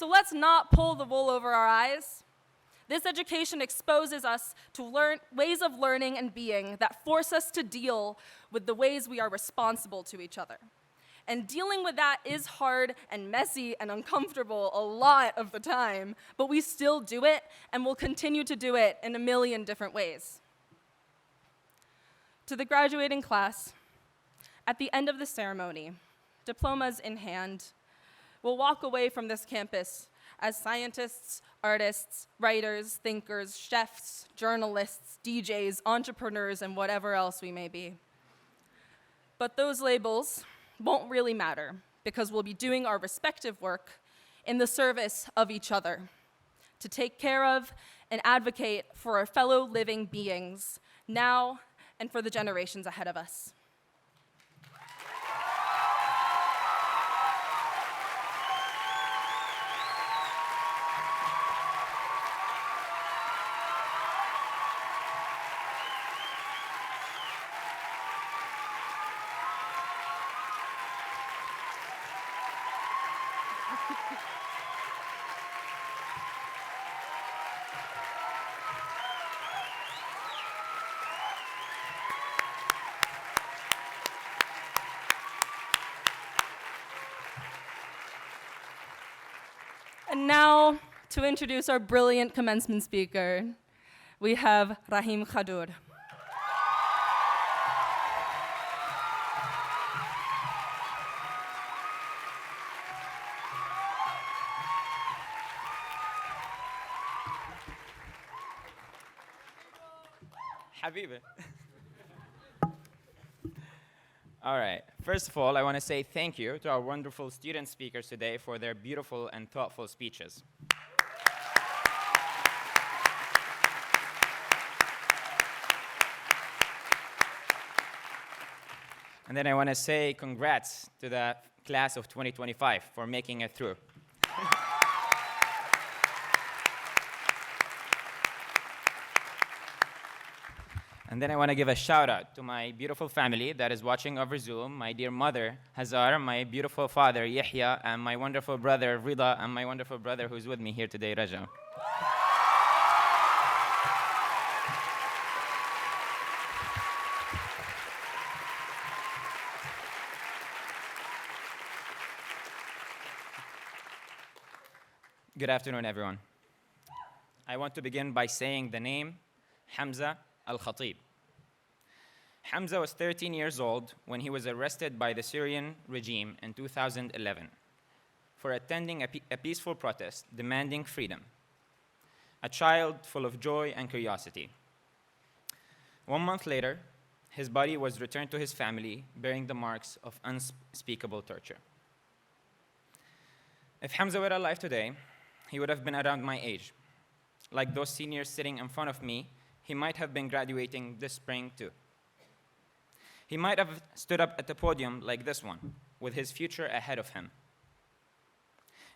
So let's not pull the wool over our eyes. This education exposes us to ways of learning and being that force us to deal with the ways we are responsible to each other. And dealing with that is hard and messy and uncomfortable a lot of the time, but we still do it and will continue to do it in a million different ways. To the graduating class, at the end of the ceremony, diplomas in hand, we'll walk away from this campus as scientists, artists, writers, thinkers, chefs, journalists, DJs, entrepreneurs, and whatever else we may be. But those labels won't really matter because we'll be doing our respective work in the service of each other, to take care of and advocate for our fellow living beings now and for the generations ahead of us. And now, to introduce our brilliant commencement speaker, we have Raheem Khadour. Habibi. All right. First of all, I want to say thank you to our wonderful student speakers today for their beautiful and thoughtful speeches. And then I want to say congrats to the class of 2025 for making it through. And then I want to give a shout out to my beautiful family that is watching over Zoom, my dear mother, Hazar, my beautiful father, Yahya, and my wonderful brother, Rida, and my wonderful brother who's with me here today, Raja. Good afternoon, everyone. I want to begin by saying the name Hamza Al-Khatib. Hamza was 13 years old when he was arrested by the Syrian regime in 2011 for attending a peaceful protest demanding freedom, a child full of joy and curiosity. 1 month later, his body was returned to his family bearing the marks of unspeakable torture. If Hamza were alive today, he would have been around my age. Like those seniors sitting in front of me, he might have been graduating this spring too. He might have stood up at the podium like this one, with his future ahead of him.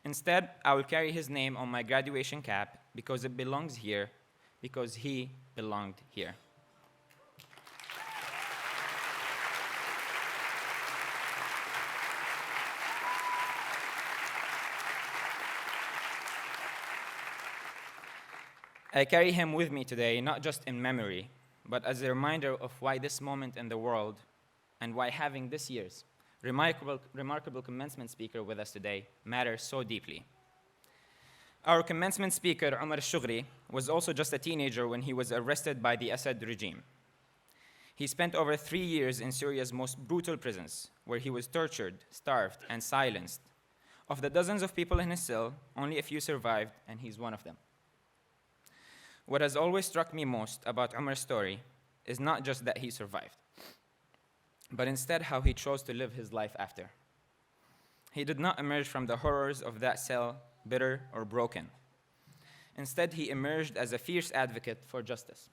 Instead, I will carry his name on my graduation cap because it belongs here, because he belonged here. I carry him with me today, not just in memory, but as a reminder of why this moment in the world and why having this year's remarkable commencement speaker with us today matters so deeply. Our commencement speaker, Omar Alshogre, was also just a teenager when he was arrested by the Assad regime. He spent over 3 years in Syria's most brutal prisons, where he was tortured, starved, and silenced. Of the dozens of people in his cell, only a few survived, and he's one of them. What has always struck me most about Omar's story is not just that he survived, but instead how he chose to live his life after. He did not emerge from the horrors of that cell bitter or broken. Instead, he emerged as a fierce advocate for justice.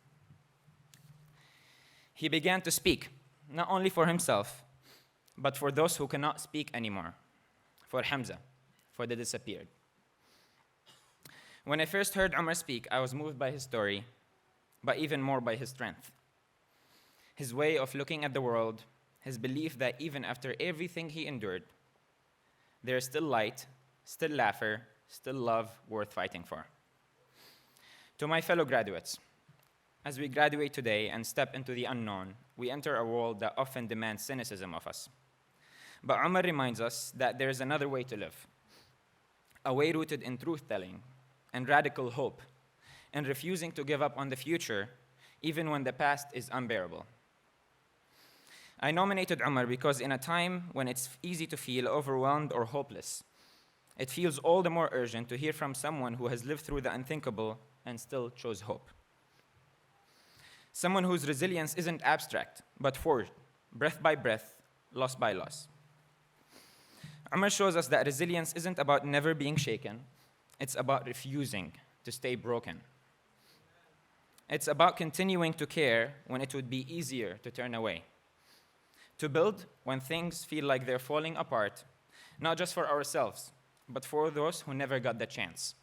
He began to speak, not only for himself, but for those who cannot speak anymore, for Hamza, for the disappeared. When I first heard Omar speak, I was moved by his story, but even more by his strength. His way of looking at the world, his belief that even after everything he endured, there is still light, still laughter, still love worth fighting for. To my fellow graduates, as we graduate today and step into the unknown, we enter a world that often demands cynicism of us. But Omar reminds us that there is another way to live, a way rooted in truth-telling and radical hope, and refusing to give up on the future even when the past is unbearable. I nominated Omar because in a time when it's easy to feel overwhelmed or hopeless, it feels all the more urgent to hear from someone who has lived through the unthinkable and still chose hope. Someone whose resilience isn't abstract, but forged, breath by breath, loss by loss. Omar shows us that resilience isn't about never being shaken, it's about refusing to stay broken. It's about continuing to care when it would be easier to turn away. To build when things feel like they're falling apart, not just for ourselves, but for those who never got the chance.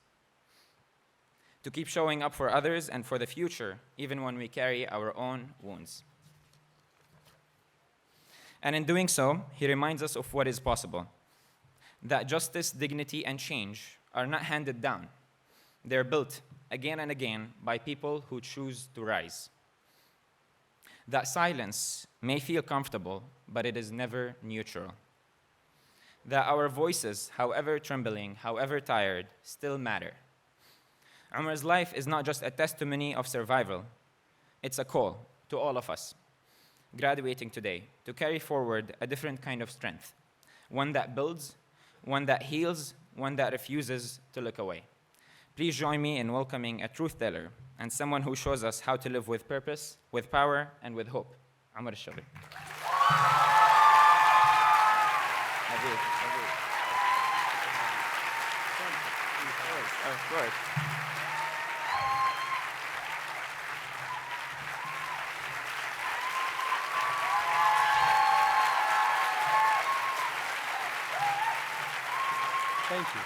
To keep showing up for others and for the future, even when we carry our own wounds. And in doing so, he reminds us of what is possible. That justice, dignity, and change are not handed down. They're built again and again by people who choose to rise. That silence may feel comfortable, but it is never neutral. That our voices, however trembling, however tired, still matter. Omar's life is not just a testimony of survival. It's a call to all of us, graduating today, to carry forward a different kind of strength, one that builds, one that heals, one that refuses to look away. Please join me in welcoming a truth teller and someone who shows us how to live with purpose, with power, and with hope. Omar Alshogre. Of course. Thank you.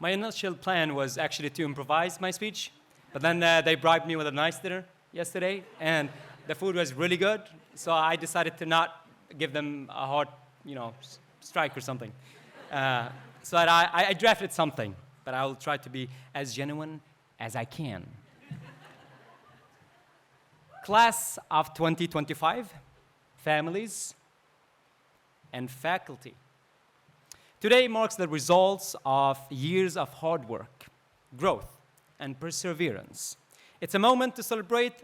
My initial plan was actually to improvise my speech, but then they bribed me with a nice dinner yesterday, and the food was really good, so I decided to not give them a hard, strike or something. So I drafted something, but I will try to be as genuine as I can. Class of 2025, families, and faculty. Today marks the results of years of hard work, growth, and perseverance. It's a moment to celebrate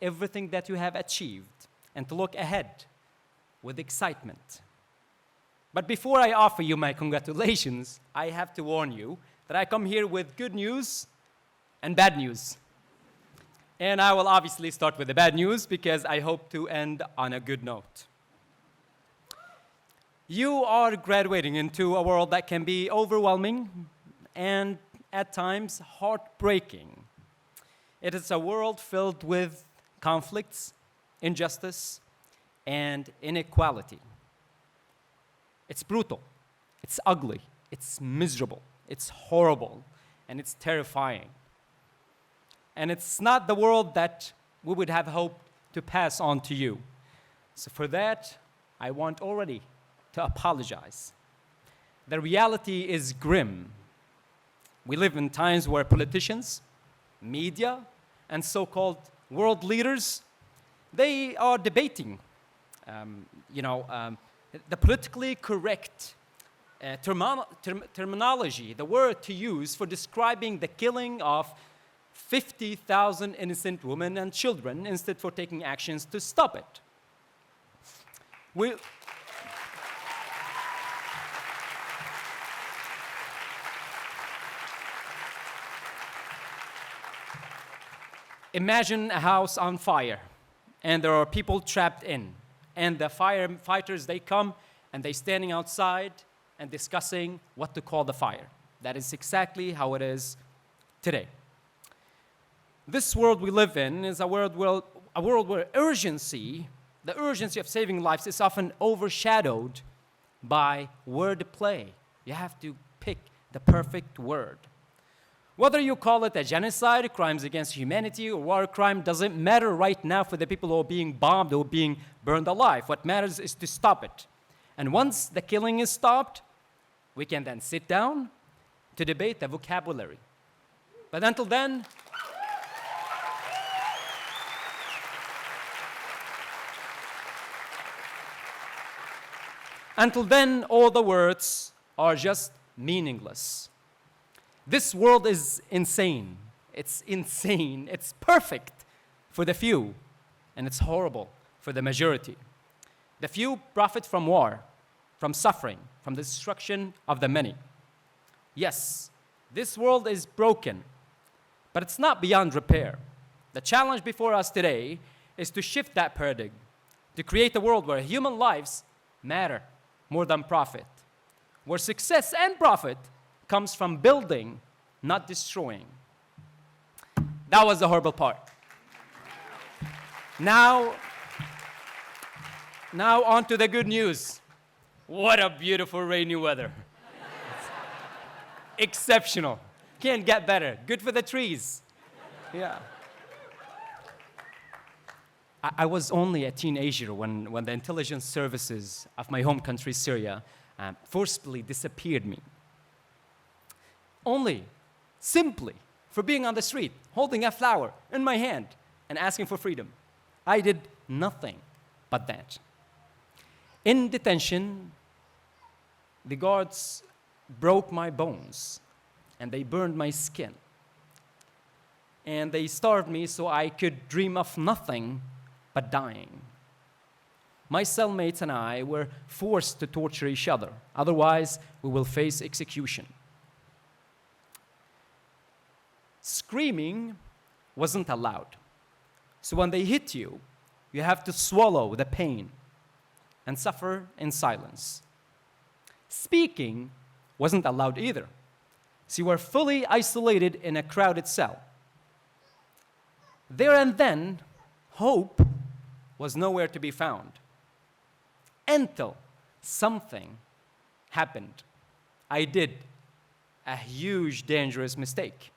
everything that you have achieved and to look ahead with excitement. But before I offer you my congratulations, I have to warn you that I come here with good news and bad news. And I will obviously start with the bad news because I hope to end on a good note. You are graduating into a world that can be overwhelming and at times heartbreaking. It is a world filled with conflicts, injustice, and inequality. It's brutal, it's ugly, it's miserable, it's horrible, and it's terrifying. And it's not the world that we would have hoped to pass on to you. So for that, I want already to apologize. The reality is grim. We live in times where politicians, media, and so-called world leaders, they are debating, the politically correct terminology, the word to use for describing the killing of 50,000 innocent women and children instead for taking actions to stop it. Imagine a house on fire, and there are people trapped in, and the firefighters, they come, and they're standing outside and discussing what to call the fire. That is exactly how it is today. This world we live in is a world where the urgency of saving lives is often overshadowed by word play. You have to pick the perfect word. Whether you call it a genocide, crimes against humanity, or war crime, doesn't matter right now for the people who are being bombed or being burned alive. What matters is to stop it. And once the killing is stopped, we can then sit down to debate the vocabulary. But until then, all the words are just meaningless. This world is insane. It's insane. It's perfect for the few, and it's horrible for the majority. The few profit from war, from suffering, from the destruction of the many. Yes, this world is broken, but it's not beyond repair. The challenge before us today is to shift that paradigm, to create a world where human lives matter more than profit, where success and profit comes from building, not destroying. That was the horrible part. Now on to the good news. What a beautiful rainy weather. Exceptional. Can't get better. Good for the trees. Yeah. I was only a teenager when the intelligence services of my home country, Syria, forcibly disappeared me. Only, simply, for being on the street, holding a flower in my hand and asking for freedom. I did nothing but that. In detention, the guards broke my bones and they burned my skin. And they starved me so I could dream of nothing but dying. My cellmates and I were forced to torture each other. Otherwise, we will face execution. Screaming wasn't allowed. So when they hit you, you have to swallow the pain and suffer in silence. Speaking wasn't allowed either. So you were fully isolated in a crowded cell. There and then, hope was nowhere to be found. Until something happened. I did a huge, dangerous mistake.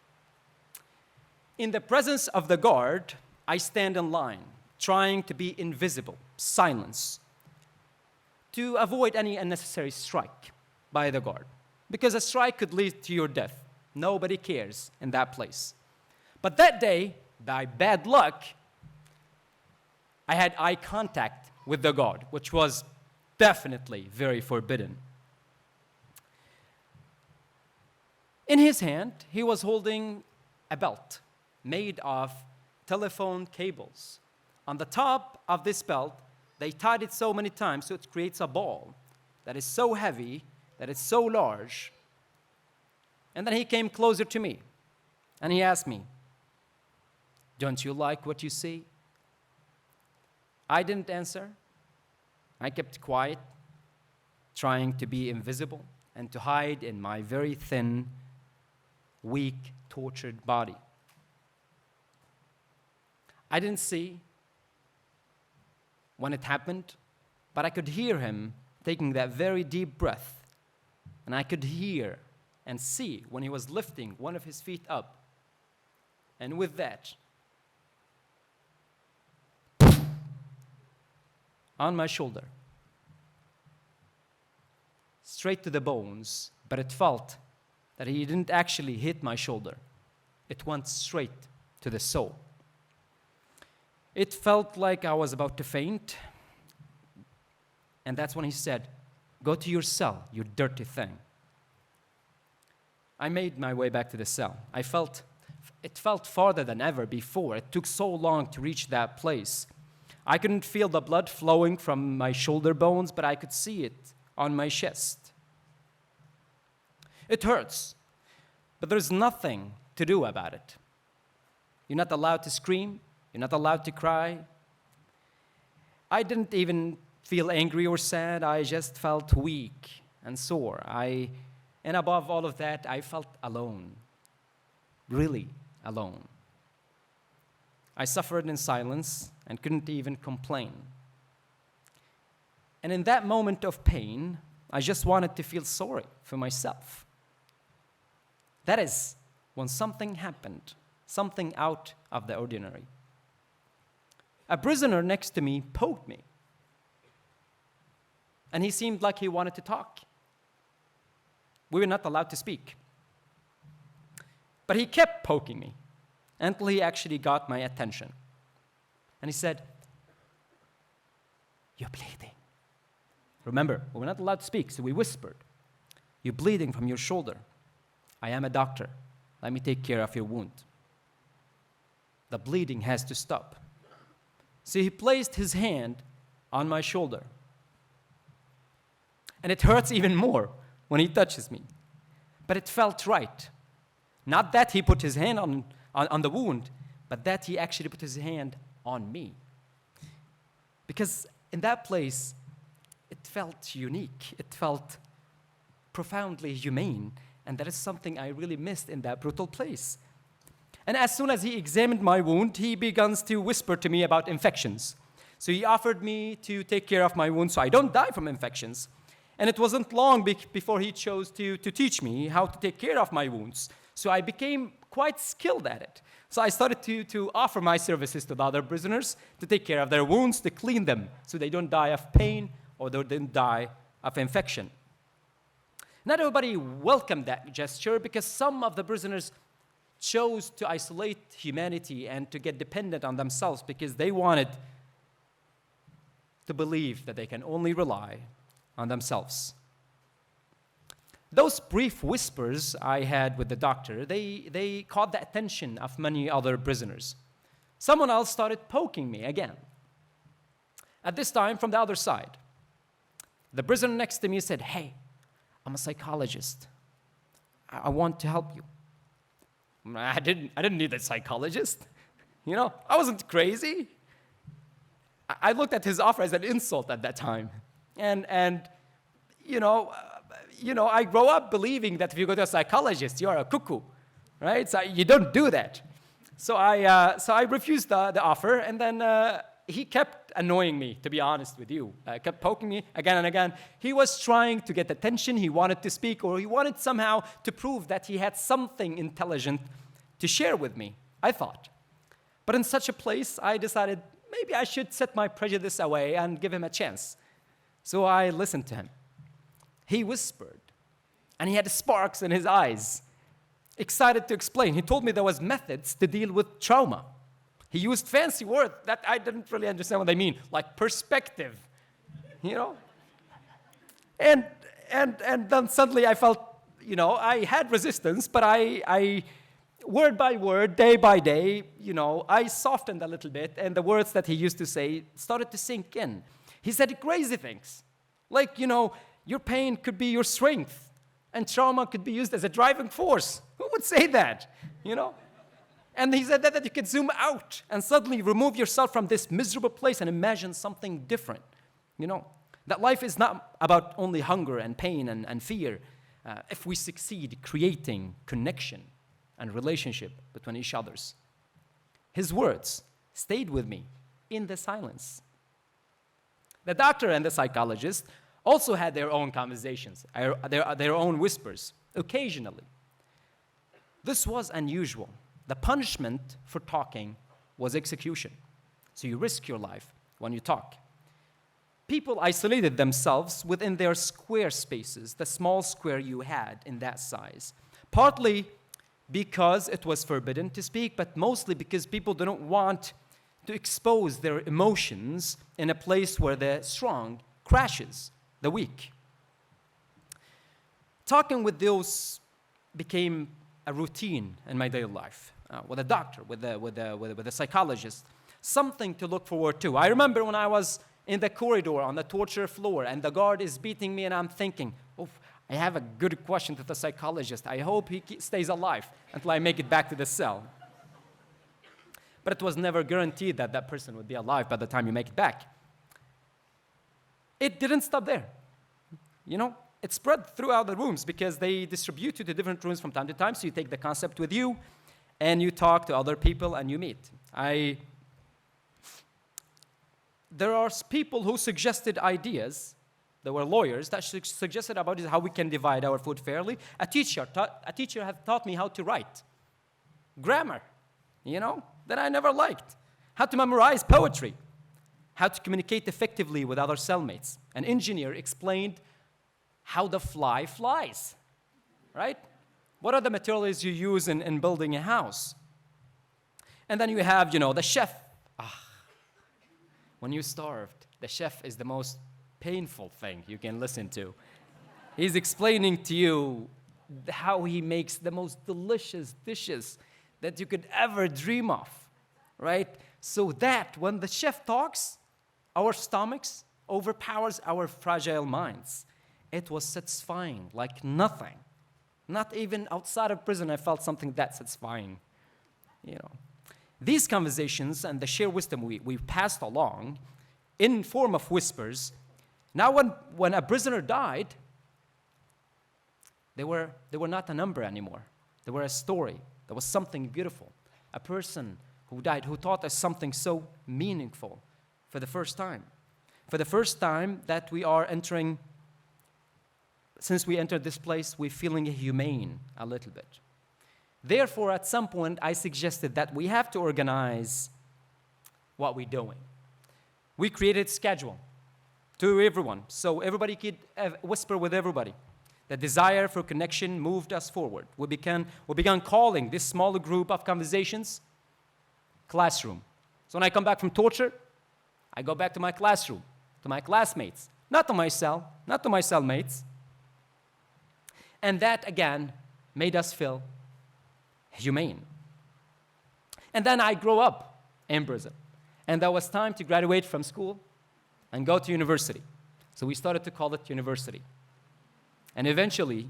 In the presence of the guard, I stand in line, trying to be invisible, silence, to avoid any unnecessary strike by the guard. Because a strike could lead to your death. Nobody cares in that place. But that day, by bad luck, I had eye contact with the guard, which was definitely very forbidden. In his hand, he was holding a belt made of telephone cables. On the top of this belt, they tied it so many times so it creates a ball that is so heavy, that is so large. And then he came closer to me, and he asked me, "Don't you like what you see?" I didn't answer. I kept quiet, trying to be invisible and to hide in my very thin, weak, tortured body. I didn't see when it happened, but I could hear him taking that very deep breath, and I could hear and see when he was lifting one of his feet up. And with that, on my shoulder, straight to the bones, but it felt that he didn't actually hit my shoulder. It went straight to the soul. It felt like I was about to faint, and that's when he said, "Go to your cell, you dirty thing." I made my way back to the cell. It felt farther than ever before. It took so long to reach that place. I couldn't feel the blood flowing from my shoulder bones, but I could see it on my chest. It hurts, but there's nothing to do about it. You're not allowed to scream. You're not allowed to cry. I didn't even feel angry or sad. I just felt weak and sore. And above all of that, I felt alone, really alone. I suffered in silence and couldn't even complain. And in that moment of pain, I just wanted to feel sorry for myself. That is when something happened, something out of the ordinary. A prisoner next to me poked me, and he seemed like he wanted to talk. We were not allowed to speak. But he kept poking me until he actually got my attention. And he said, "You're bleeding." Remember, we were not allowed to speak, so we whispered, "You're bleeding from your shoulder. I am a doctor. Let me take care of your wound. The bleeding has to stop." So he placed his hand on my shoulder. And it hurts even more when he touches me. But it felt right. Not that he put his hand on the wound, but that he actually put his hand on me. Because in that place, it felt unique. It felt profoundly humane. And that is something I really missed in that brutal place. And as soon as he examined my wound, he begins to whisper to me about infections. So he offered me to take care of my wound so I don't die from infections. And it wasn't long before he chose to teach me how to take care of my wounds. So I became quite skilled at it. So I started to offer my services to the other prisoners to take care of their wounds, to clean them so they don't die of pain or they don't die of infection. Not everybody welcomed that gesture because some of the prisoners chose to isolate humanity and to get dependent on themselves because they wanted to believe that they can only rely on themselves. Those brief whispers I had with the doctor, they caught the attention of many other prisoners. Someone else started poking me again. At this time, from the other side. The prisoner next to me said, "Hey, I'm a psychologist. I want to help you." I didn't need a psychologist. I wasn't crazy. I looked at his offer as an insult at that time. And I grow up believing that if you go to a psychologist, you are a cuckoo, right? So you don't do that. So I refused the offer, and then he kept annoying me, to be honest with you. Kept poking me again and again. He was trying to get attention. He wanted to speak, or he wanted somehow to prove that he had something intelligent to share with me, I thought. But in such a place, I decided maybe I should set my prejudice away and give him a chance. So I listened to him. He whispered, and he had sparks in his eyes, excited to explain. He told me there was methods to deal with trauma. He used fancy words that I didn't really understand what they mean, like perspective, And then suddenly I felt, I had resistance, but I word by word, day by day, I softened a little bit, and the words that he used to say started to sink in. He said crazy things, like, your pain could be your strength, and trauma could be used as a driving force. Who would say that, And he said that you could zoom out and suddenly remove yourself from this miserable place and imagine something different, That life is not about only hunger and pain and fear. If we succeed creating connection and relationship between each others. His words stayed with me in the silence. The doctor and the psychologist also had their own conversations, their own whispers, occasionally. This was unusual. The punishment for talking was execution. So you risk your life when you talk. People isolated themselves within their square spaces, the small square you had in that size, partly because it was forbidden to speak, but mostly because people didn't want to expose their emotions in a place where the strong crashes the weak. Talking with those became a routine in my daily life, with a doctor, with a psychologist, something to look forward to. I remember when I was in the corridor on the torture floor and the guard is beating me and I'm thinking, I have a good question to the psychologist. I hope he stays alive until I make it back to the cell. But it was never guaranteed that that person would be alive by the time you make it back. It didn't stop there. It spread throughout the rooms because they distribute you to different rooms from time to time. So you take the concept with you and you talk to other people and you meet. There are people who suggested ideas. There were lawyers that suggested about how we can divide our food fairly. A teacher had taught me how to write. grammar, that I never liked, how to memorize poetry, how to communicate effectively with other cellmates. An engineer explained how the fly flies, right? What are the materials you use in building a house? And then you have, the chef. When you're starved, the chef is the most painful thing you can listen to. He's explaining to you how he makes the most delicious dishes that you could ever dream of, right? So that when the chef talks, our stomachs overpowers our fragile minds. It was satisfying like nothing. Not even outside of prison I felt something that satisfying. These conversations and the shared wisdom we passed along in form of whispers, now when a prisoner died, they were not a number anymore. They were a story. There was something beautiful. A person who died, who taught us something so meaningful for the first time. For the first time that we are entering, since we entered this place, we're feeling humane a little bit. Therefore, at some point, I suggested that we have to organize what we're doing. We created a schedule to everyone, so everybody could whisper with everybody. The desire for connection moved us forward. We began calling this smaller group of conversations classroom. So when I come back from torture, I go back to my classroom, to my classmates, not to my cell, not to my cellmates. And that, again, made us feel humane. And then I grew up in prison. And there was time to graduate from school and go to university. So we started to call it university. And eventually,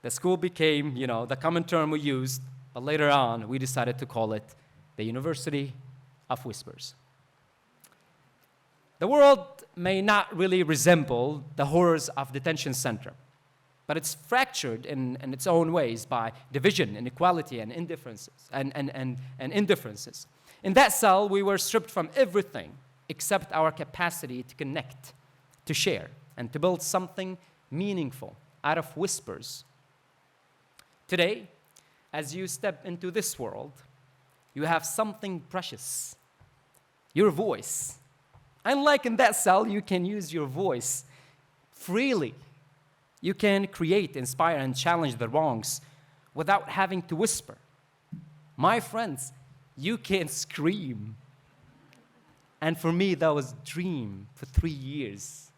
the school became, the common term we used, but later on, we decided to call it the University of Whispers. The world may not really resemble the horrors of detention center, but it's fractured in its own ways by division, inequality, and indifferences. Indifferences. In that cell, we were stripped from everything except our capacity to connect, to share, and to build something meaningful out of whispers. Today, as you step into this world, you have something precious, your voice. Unlike in that cell, you can use your voice freely. You can create, inspire, and challenge the wrongs without having to whisper. My friends, you can scream. And for me, that was a dream for 3 years.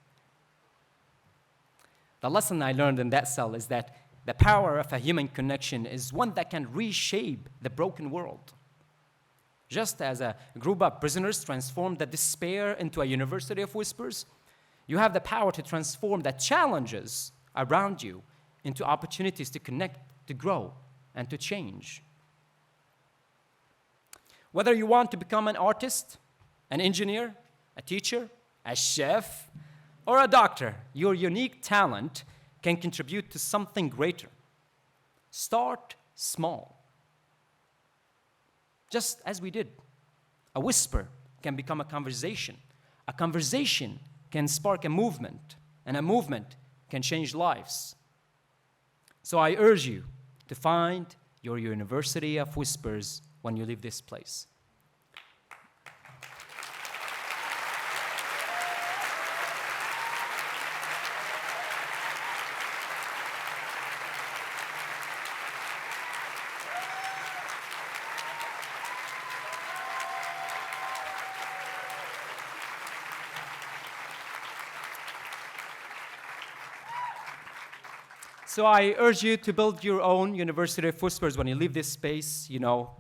The lesson I learned in that cell is that the power of a human connection is one that can reshape the broken world. Just as a group of prisoners transformed the despair into a university of whispers, you have the power to transform the challenges around you into opportunities to connect, to grow, and to change. Whether you want to become an artist, an engineer, a teacher, a chef, or a doctor, your unique talent can contribute to something greater. Start small. Just as we did. A whisper can become a conversation. A conversation can spark a movement, and a movement can change lives. So I urge you to find your university of whispers when you leave this place. So I urge you to build your own University of Whispers when you leave this space.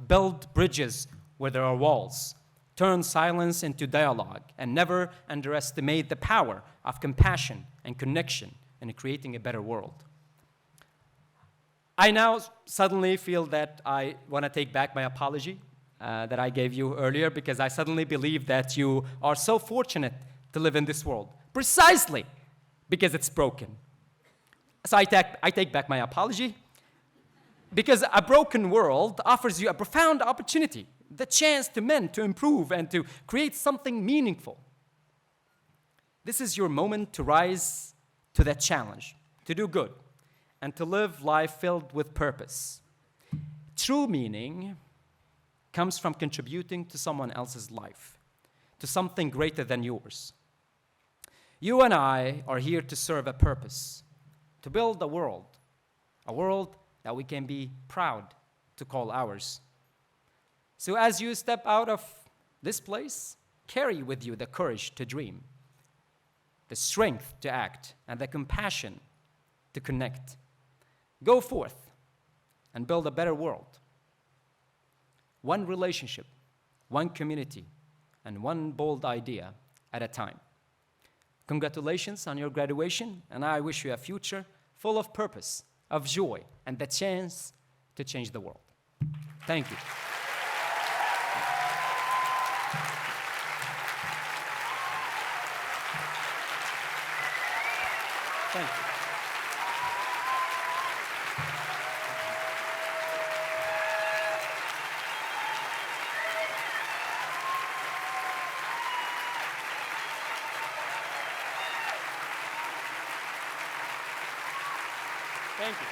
Build bridges where there are walls. Turn silence into dialogue, and never underestimate the power of compassion and connection in creating a better world. I now suddenly feel that I want to take back my apology that I gave you earlier, because I suddenly believe that you are so fortunate to live in this world, precisely because it's broken. So I take back my apology, because a broken world offers you a profound opportunity, the chance to mend, to improve, and to create something meaningful. This is your moment to rise to that challenge, to do good, and to live life filled with purpose. True meaning comes from contributing to someone else's life, to something greater than yours. You and I are here to serve a purpose, to build a world that we can be proud to call ours. So as you step out of this place, carry with you the courage to dream, the strength to act, and the compassion to connect. Go forth and build a better world. One relationship, one community, and one bold idea at a time. Congratulations on your graduation, and I wish you a future full of purpose, of joy, and the chance to change the world. Thank you. Thank you. Thank you.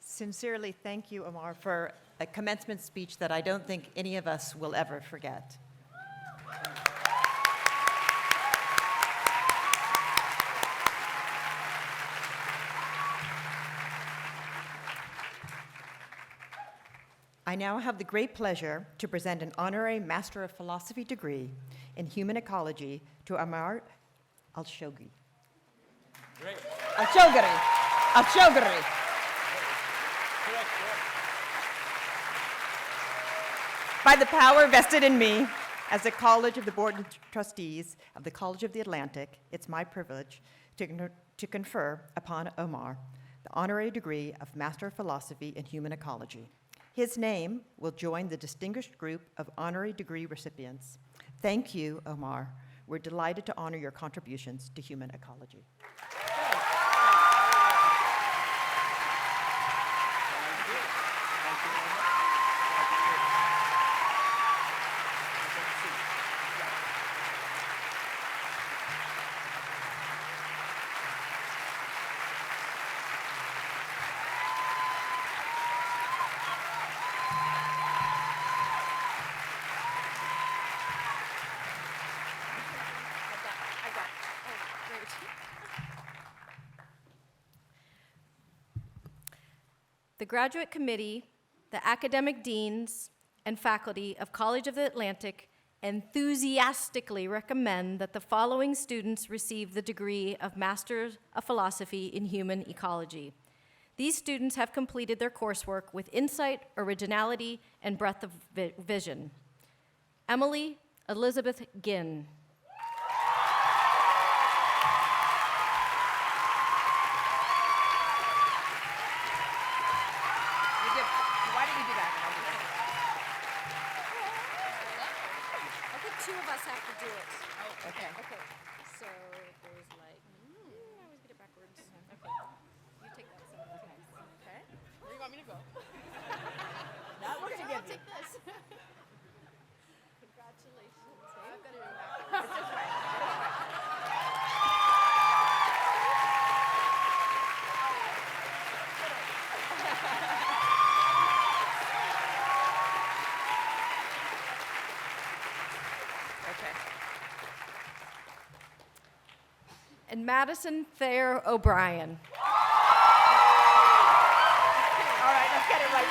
Sincerely, thank you, Omar, for a commencement speech that I don't think any of us will ever forget. I now have the great pleasure to present an honorary Master of Philosophy degree in Human Ecology to Omar Alshogre. Great. Alshogre. By the power vested in me as the College of the Board of Trustees of the College of the Atlantic, it's my privilege to confer upon Omar the honorary degree of Master of Philosophy in Human Ecology. His name will join the distinguished group of honorary degree recipients. Thank you, Omar. We're delighted to honor your contributions to human ecology. The graduate committee, the academic deans, and faculty of College of the Atlantic enthusiastically recommend that the following students receive the degree of Master of Philosophy in Human Ecology. These students have completed their coursework with insight, originality, and breadth of vision. Emily Elizabeth Ginn. Two of us have to do it. Oh, okay. Okay. So there's like, I always get it backwards. Okay. You take that side. Okay. Where do you want me to go? Now we're gonna take this. Congratulations. I've got it in backwards. It's just right. And Madison Thayer O'Brien. All right, let's get it right.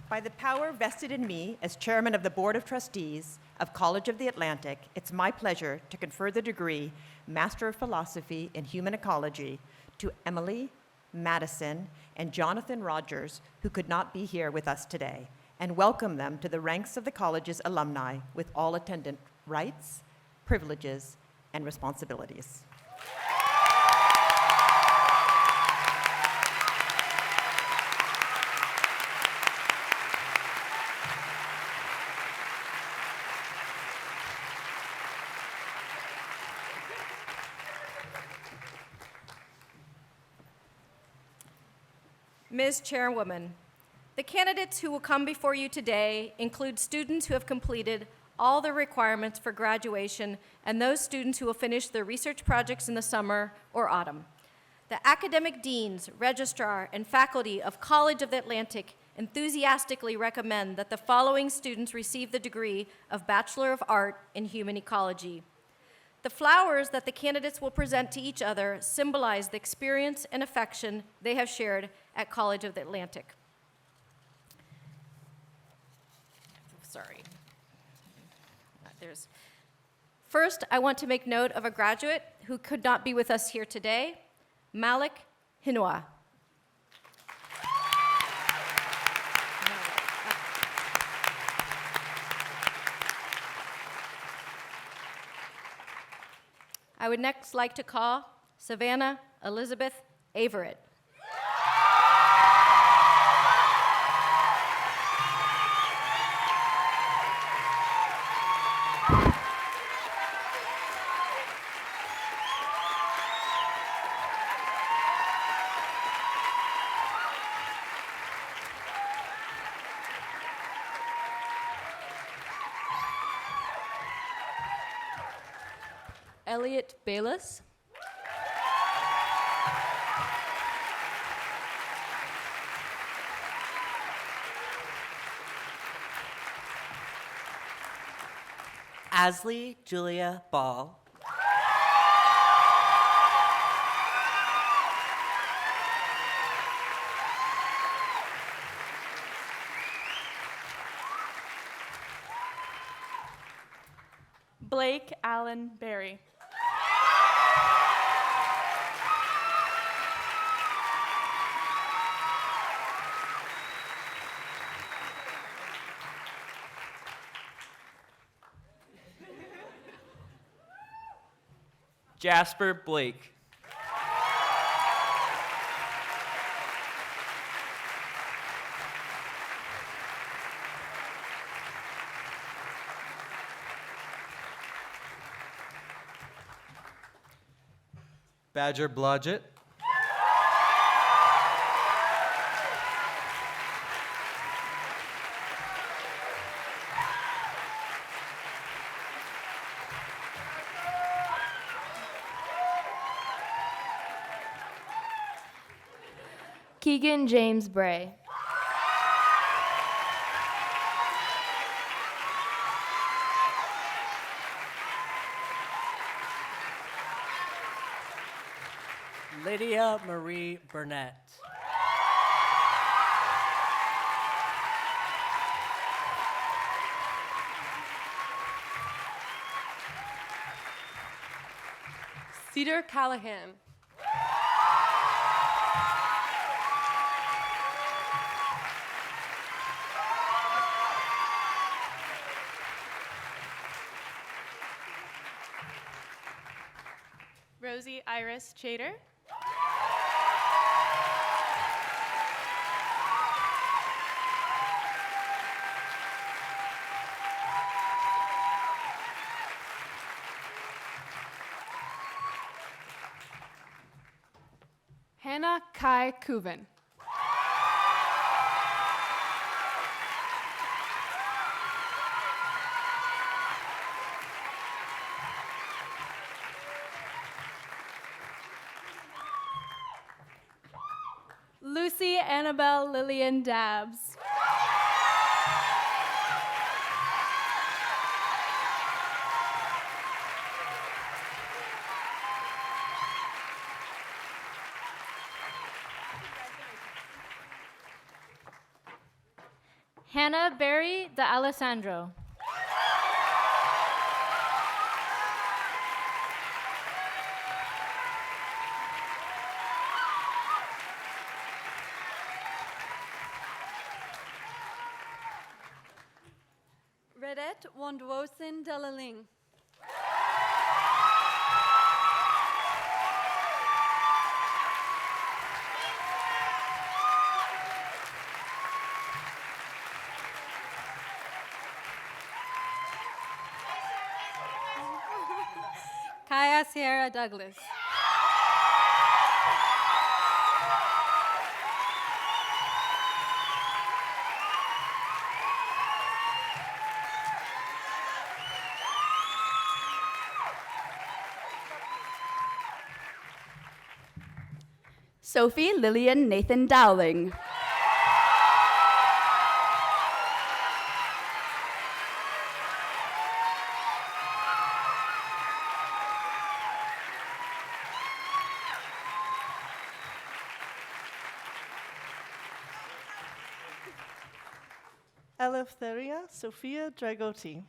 By the power vested in me as chairman of the Board of Trustees of College of the Atlantic, it's my pleasure to confer the degree Master of Philosophy in Human Ecology to Emily, Madison, and Jonathan Rogers, who could not be here with us today, and welcome them to the ranks of the college's alumni with all attendant rights, privileges, and responsibilities. Ms. Chairwoman, the candidates who will come before you today include students who have completed all the requirements for graduation and those students who will finish their research projects in the summer or autumn. The academic deans, registrar, and faculty of College of the Atlantic enthusiastically recommend that the following students receive the degree of Bachelor of Art in Human Ecology. The flowers that the candidates will present to each other symbolize the experience and affection they have shared at College of the Atlantic. Sorry. First, I want to make note of a graduate who could not be with us here today, Malik Hinwa. I would next like to call Savannah Elizabeth Averett. Elliot Bayless. Asley Julia Ball. Blake Allen Berry. Jasper Blake. Badger Blodgett. Keegan James Bray. Lydia Marie Burnett. Cedar Callahan. Rosie Iris Chater. Hannah Kai Kuven. Lucy Annabelle Lillian Dabbs. Hannah Berry de Alessandro. Redette Wondwosin Delaling. Kaia Sierra Douglas. Sophie Lillian Nathan Dowling. Eleftheria Sophia Dragoti.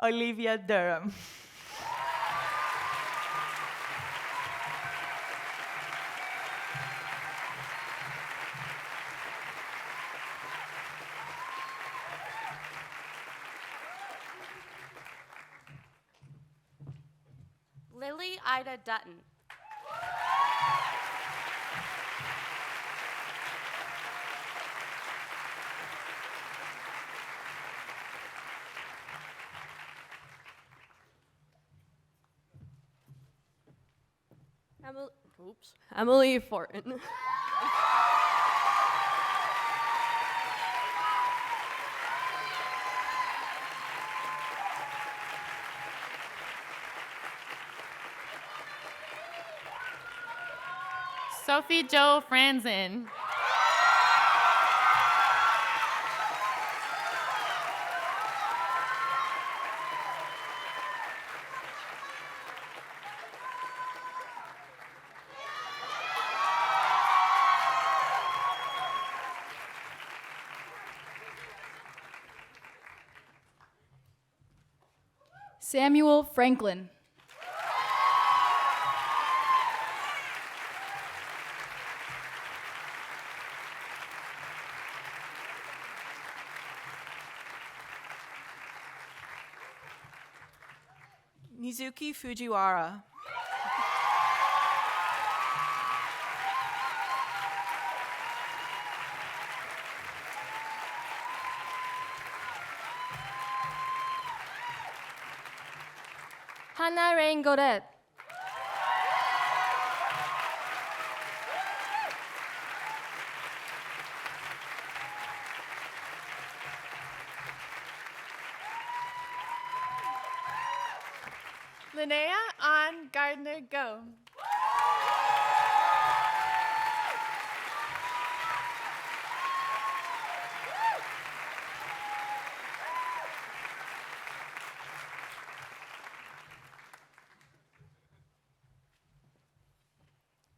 Olivia Durham. Lily Ida Dutton. Emily Fortin. Sophie Jo Franzen. Samuel Franklin. Mizuki Fujiwara. Hannah Rain Godet. Linnea on Gardiner Go.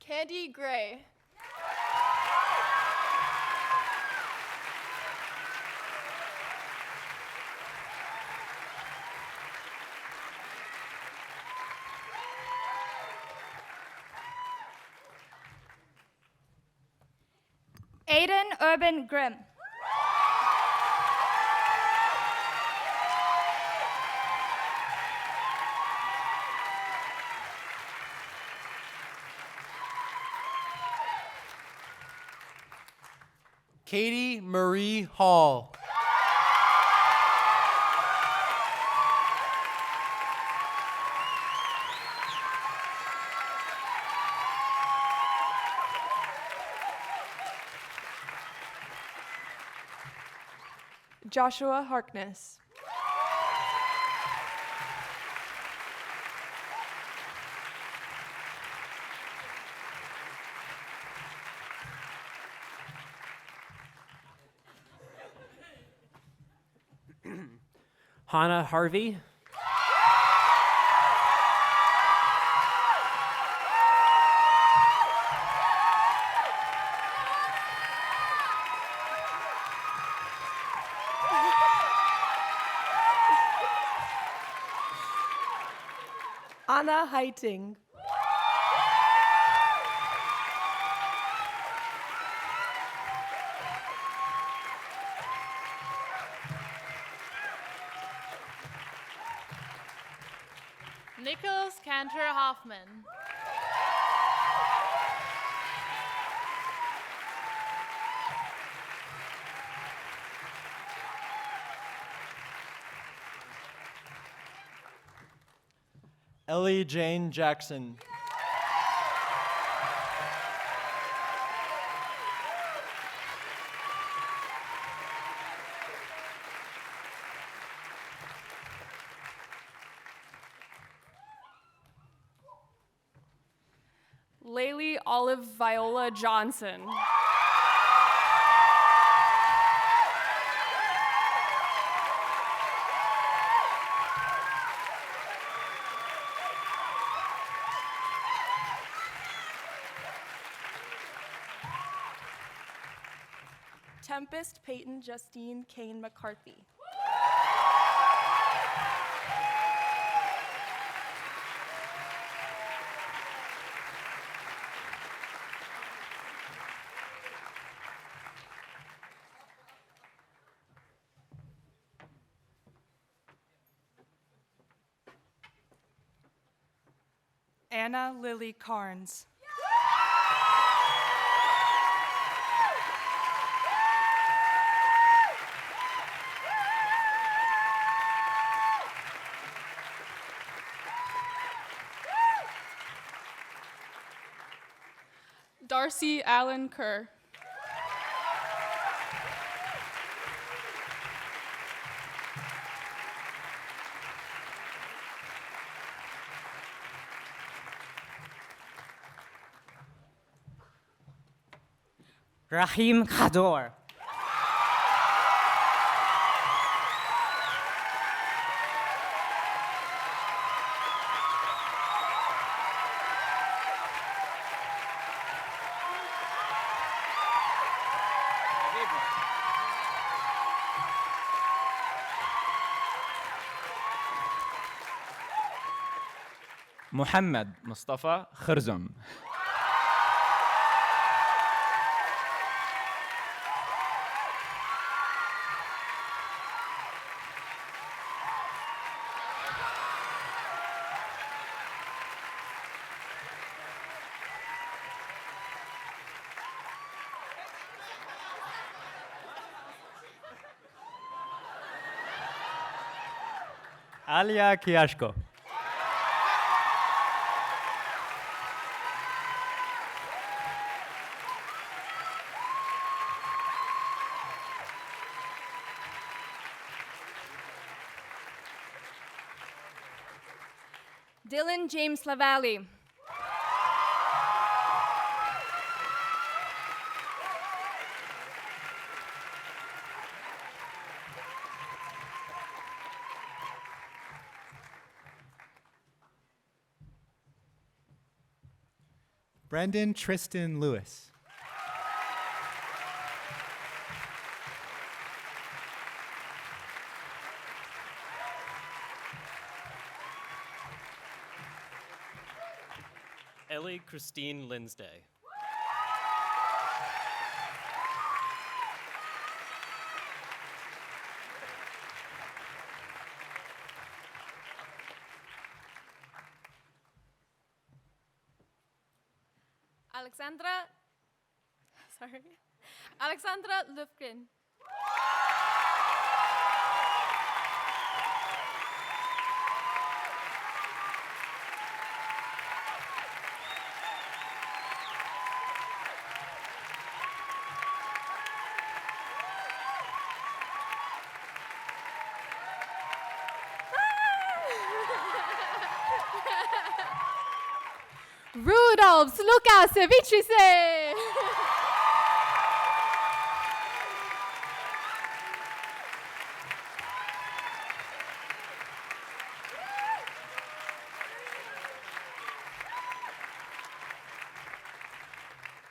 Candy Gray. Aiden Urban Grimm. Katie Marie Hall. Joshua Harkness. Hannah Harvey. Anna Heiting. Nichols Cantor Hoffman. Ellie Jane Jackson. Haley Olive Viola Johnson. Tempest Peyton Justine Kane McCarthy. Anna Lily Carnes. Darcy Allen Kerr. Raheem Khadour. محمد مصطفى خرزم. Alia Kiashko. Dylan James Lavallee. Brendan Tristan Lewis. Ellie Christine Linsday. Alexandra Löfgren. Rudolf Lukasevicice.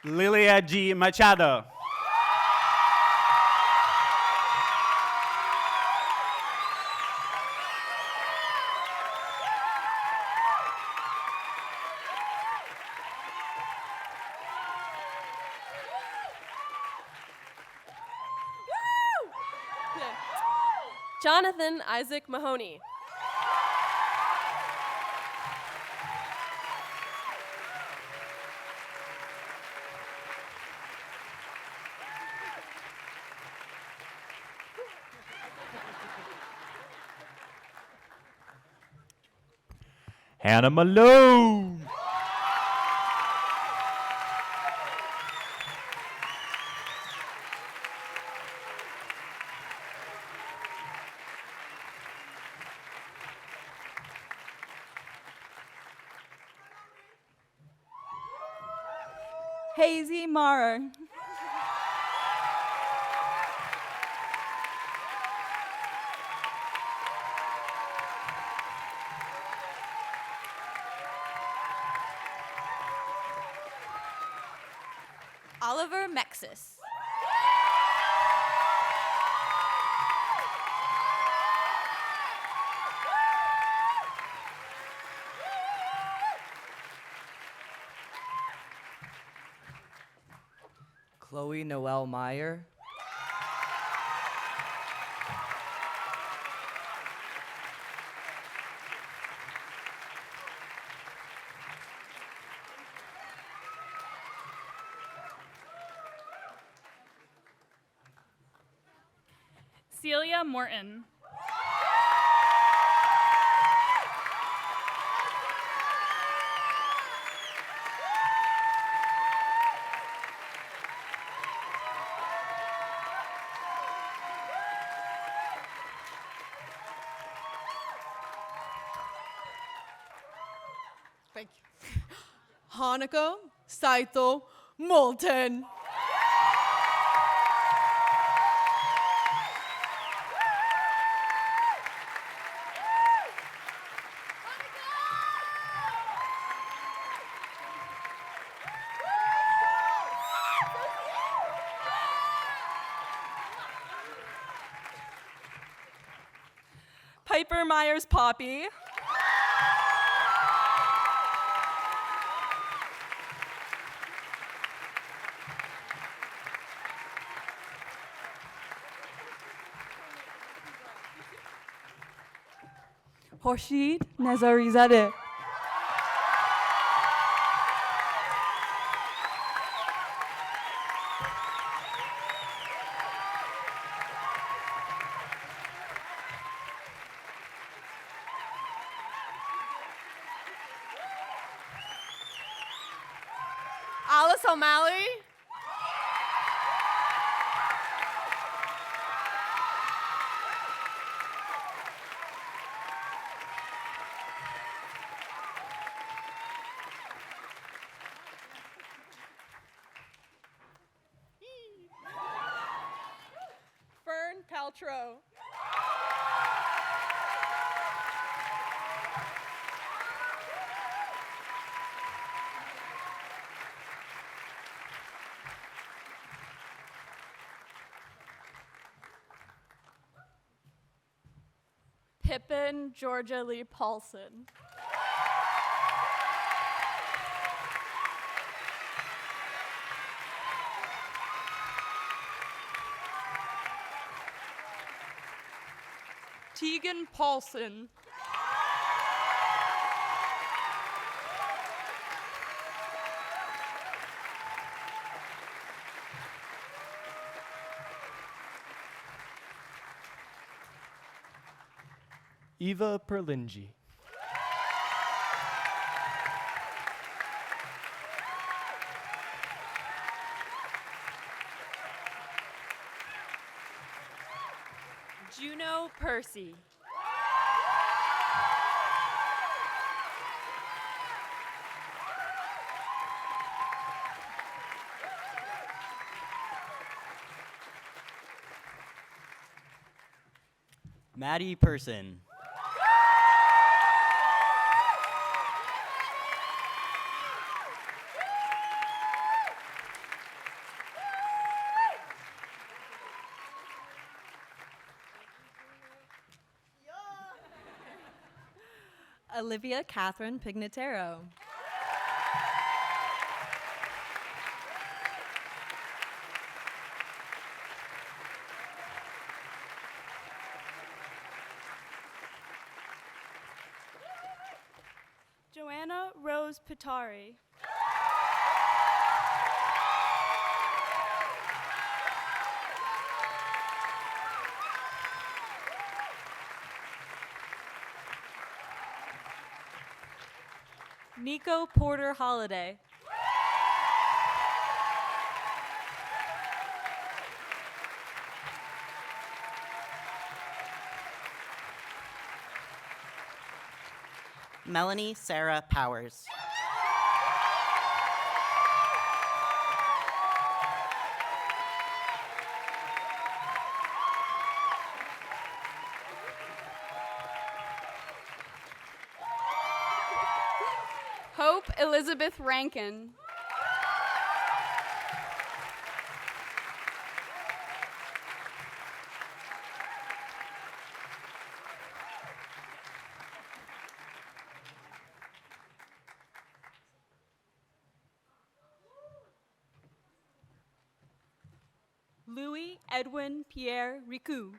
Lilia G. Machado. Jonathan Isaac Mahoney. Hannah Malone. Hazy Marer. Oliver Mexis. Chloe Noelle Meyer. Celia Morton. Thank you. Hanako Saito Moulton. Piper Myers Poppy. Khorshid Nazarizadeh. Alice O'Malley. Fern Paltrow. Pippin Georgia Lee Paulson. Tegan Paulson. Eva Perlingi. Juno Percy. Maddie Person. Olivia Catherine Pignataro. Joanna Rose Pitari. Nico Porter Holiday. Melanie Sarah Powers. Elizabeth Rankin. Louis Edwin Pierre Ricou.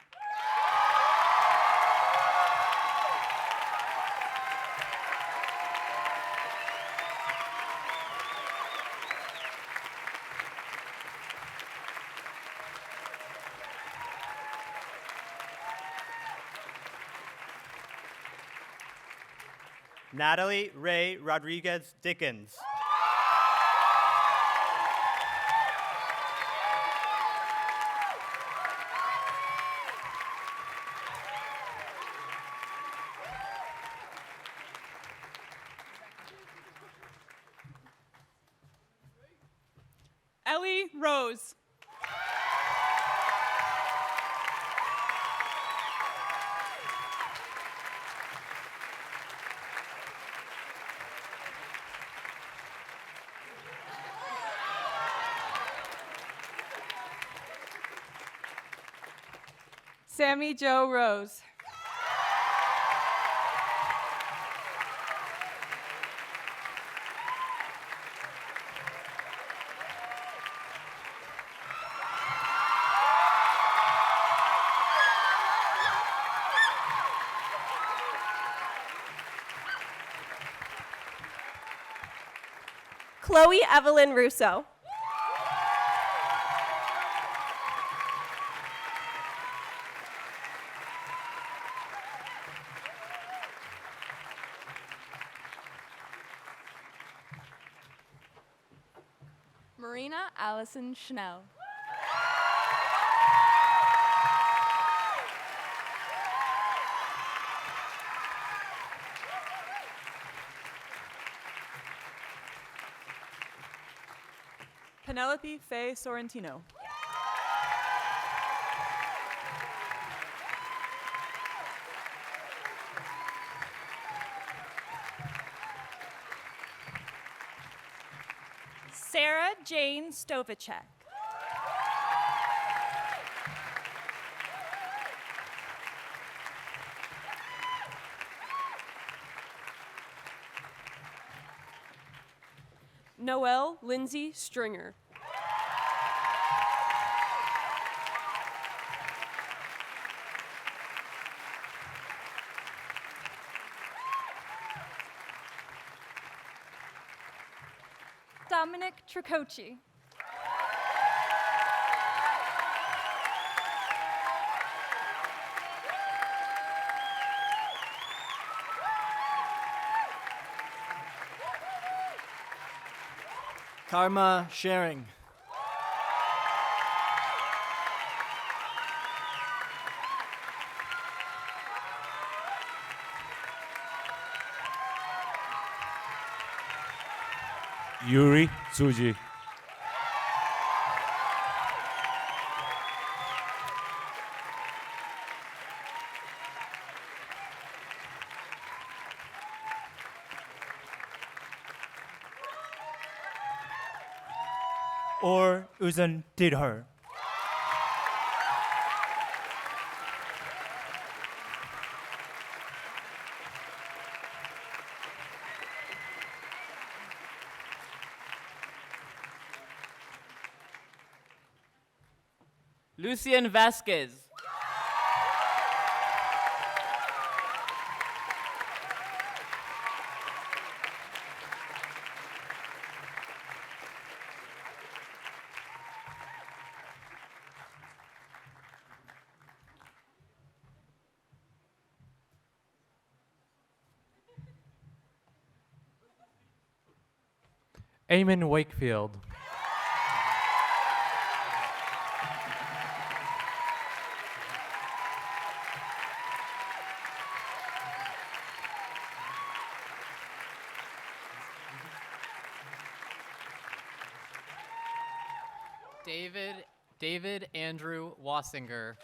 Natalie Ray Rodriguez Dickens. Ellie Rose. Sammy Jo Rose. Chloe Evelyn Russo. Marina Allison Schnell. Penelope Faye Sorrentino. Sarah Jane Stovacek. Noelle Lindsay Stringer. Dominic Tricoci. Karma Sharing. Yuri Tsuji. Or Uzan did her. Lucian Vasquez. Eamon Wakefield. David Andrew Wassinger.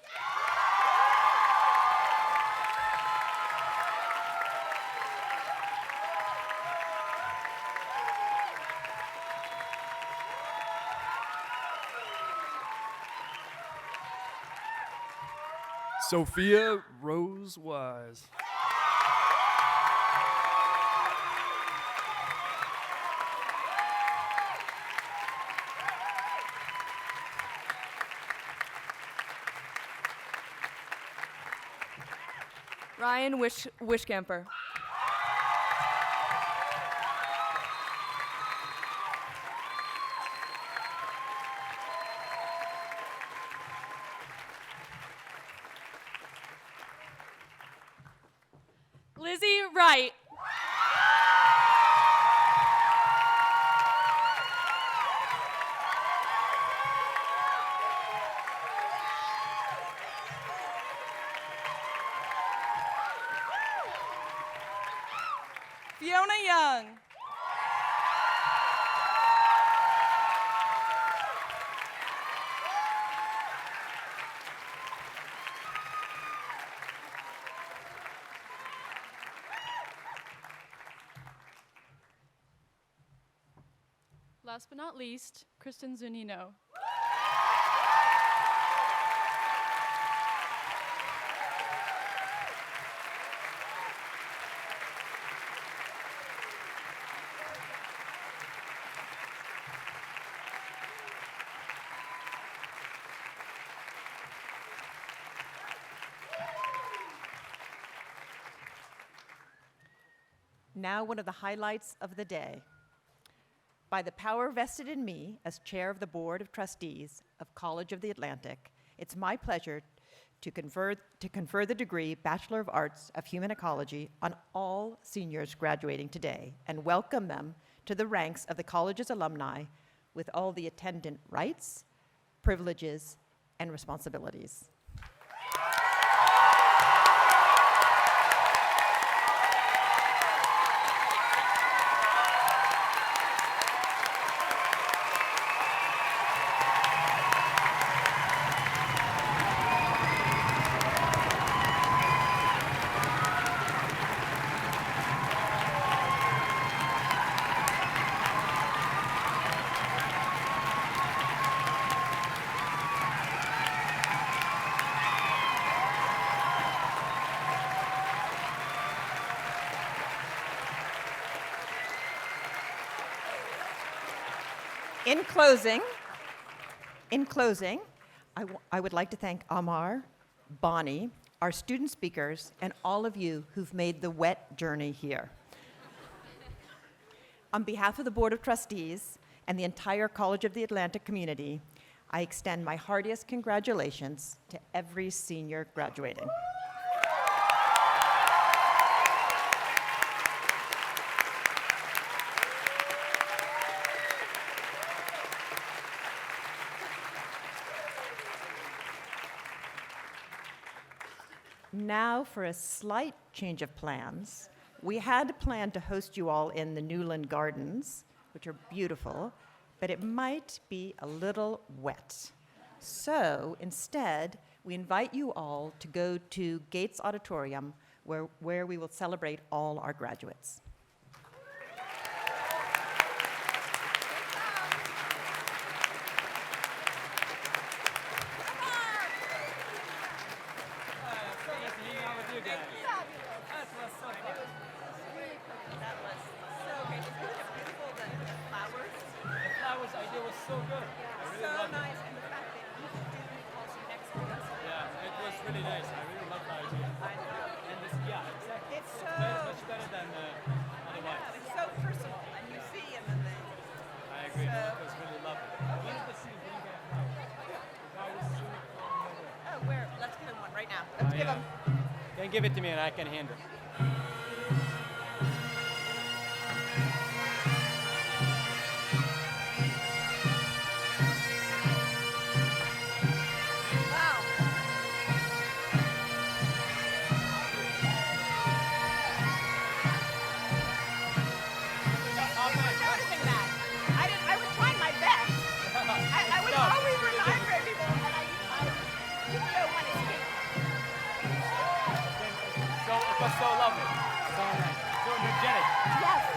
Sophia Rose Wise. Ryan Wishcamper. Lizzie Wright. Fiona Young. Last but not least, Kristen Zunino. Now one of the highlights of the day. By the power vested in me as chair of the Board of Trustees of College of the Atlantic, it's my pleasure to confer the degree Bachelor of Arts of Human Ecology on all seniors graduating today and welcome them to the ranks of the college's alumni with all the attendant rights, privileges, and responsibilities. In closing, I would like to thank Omar, Bonnie, our student speakers, and all of you who've made the wet journey here. On behalf of the Board of Trustees and the entire College of the Atlantic community, I extend my heartiest congratulations to every senior graduating. Now for a slight change of plans. We had planned to host you all in the Newland Gardens, which are beautiful, but it might be a little wet. So instead, we invite you all to go to Gates Auditorium, where we will celebrate all our graduates. Give it to me and I can handle it. Yes.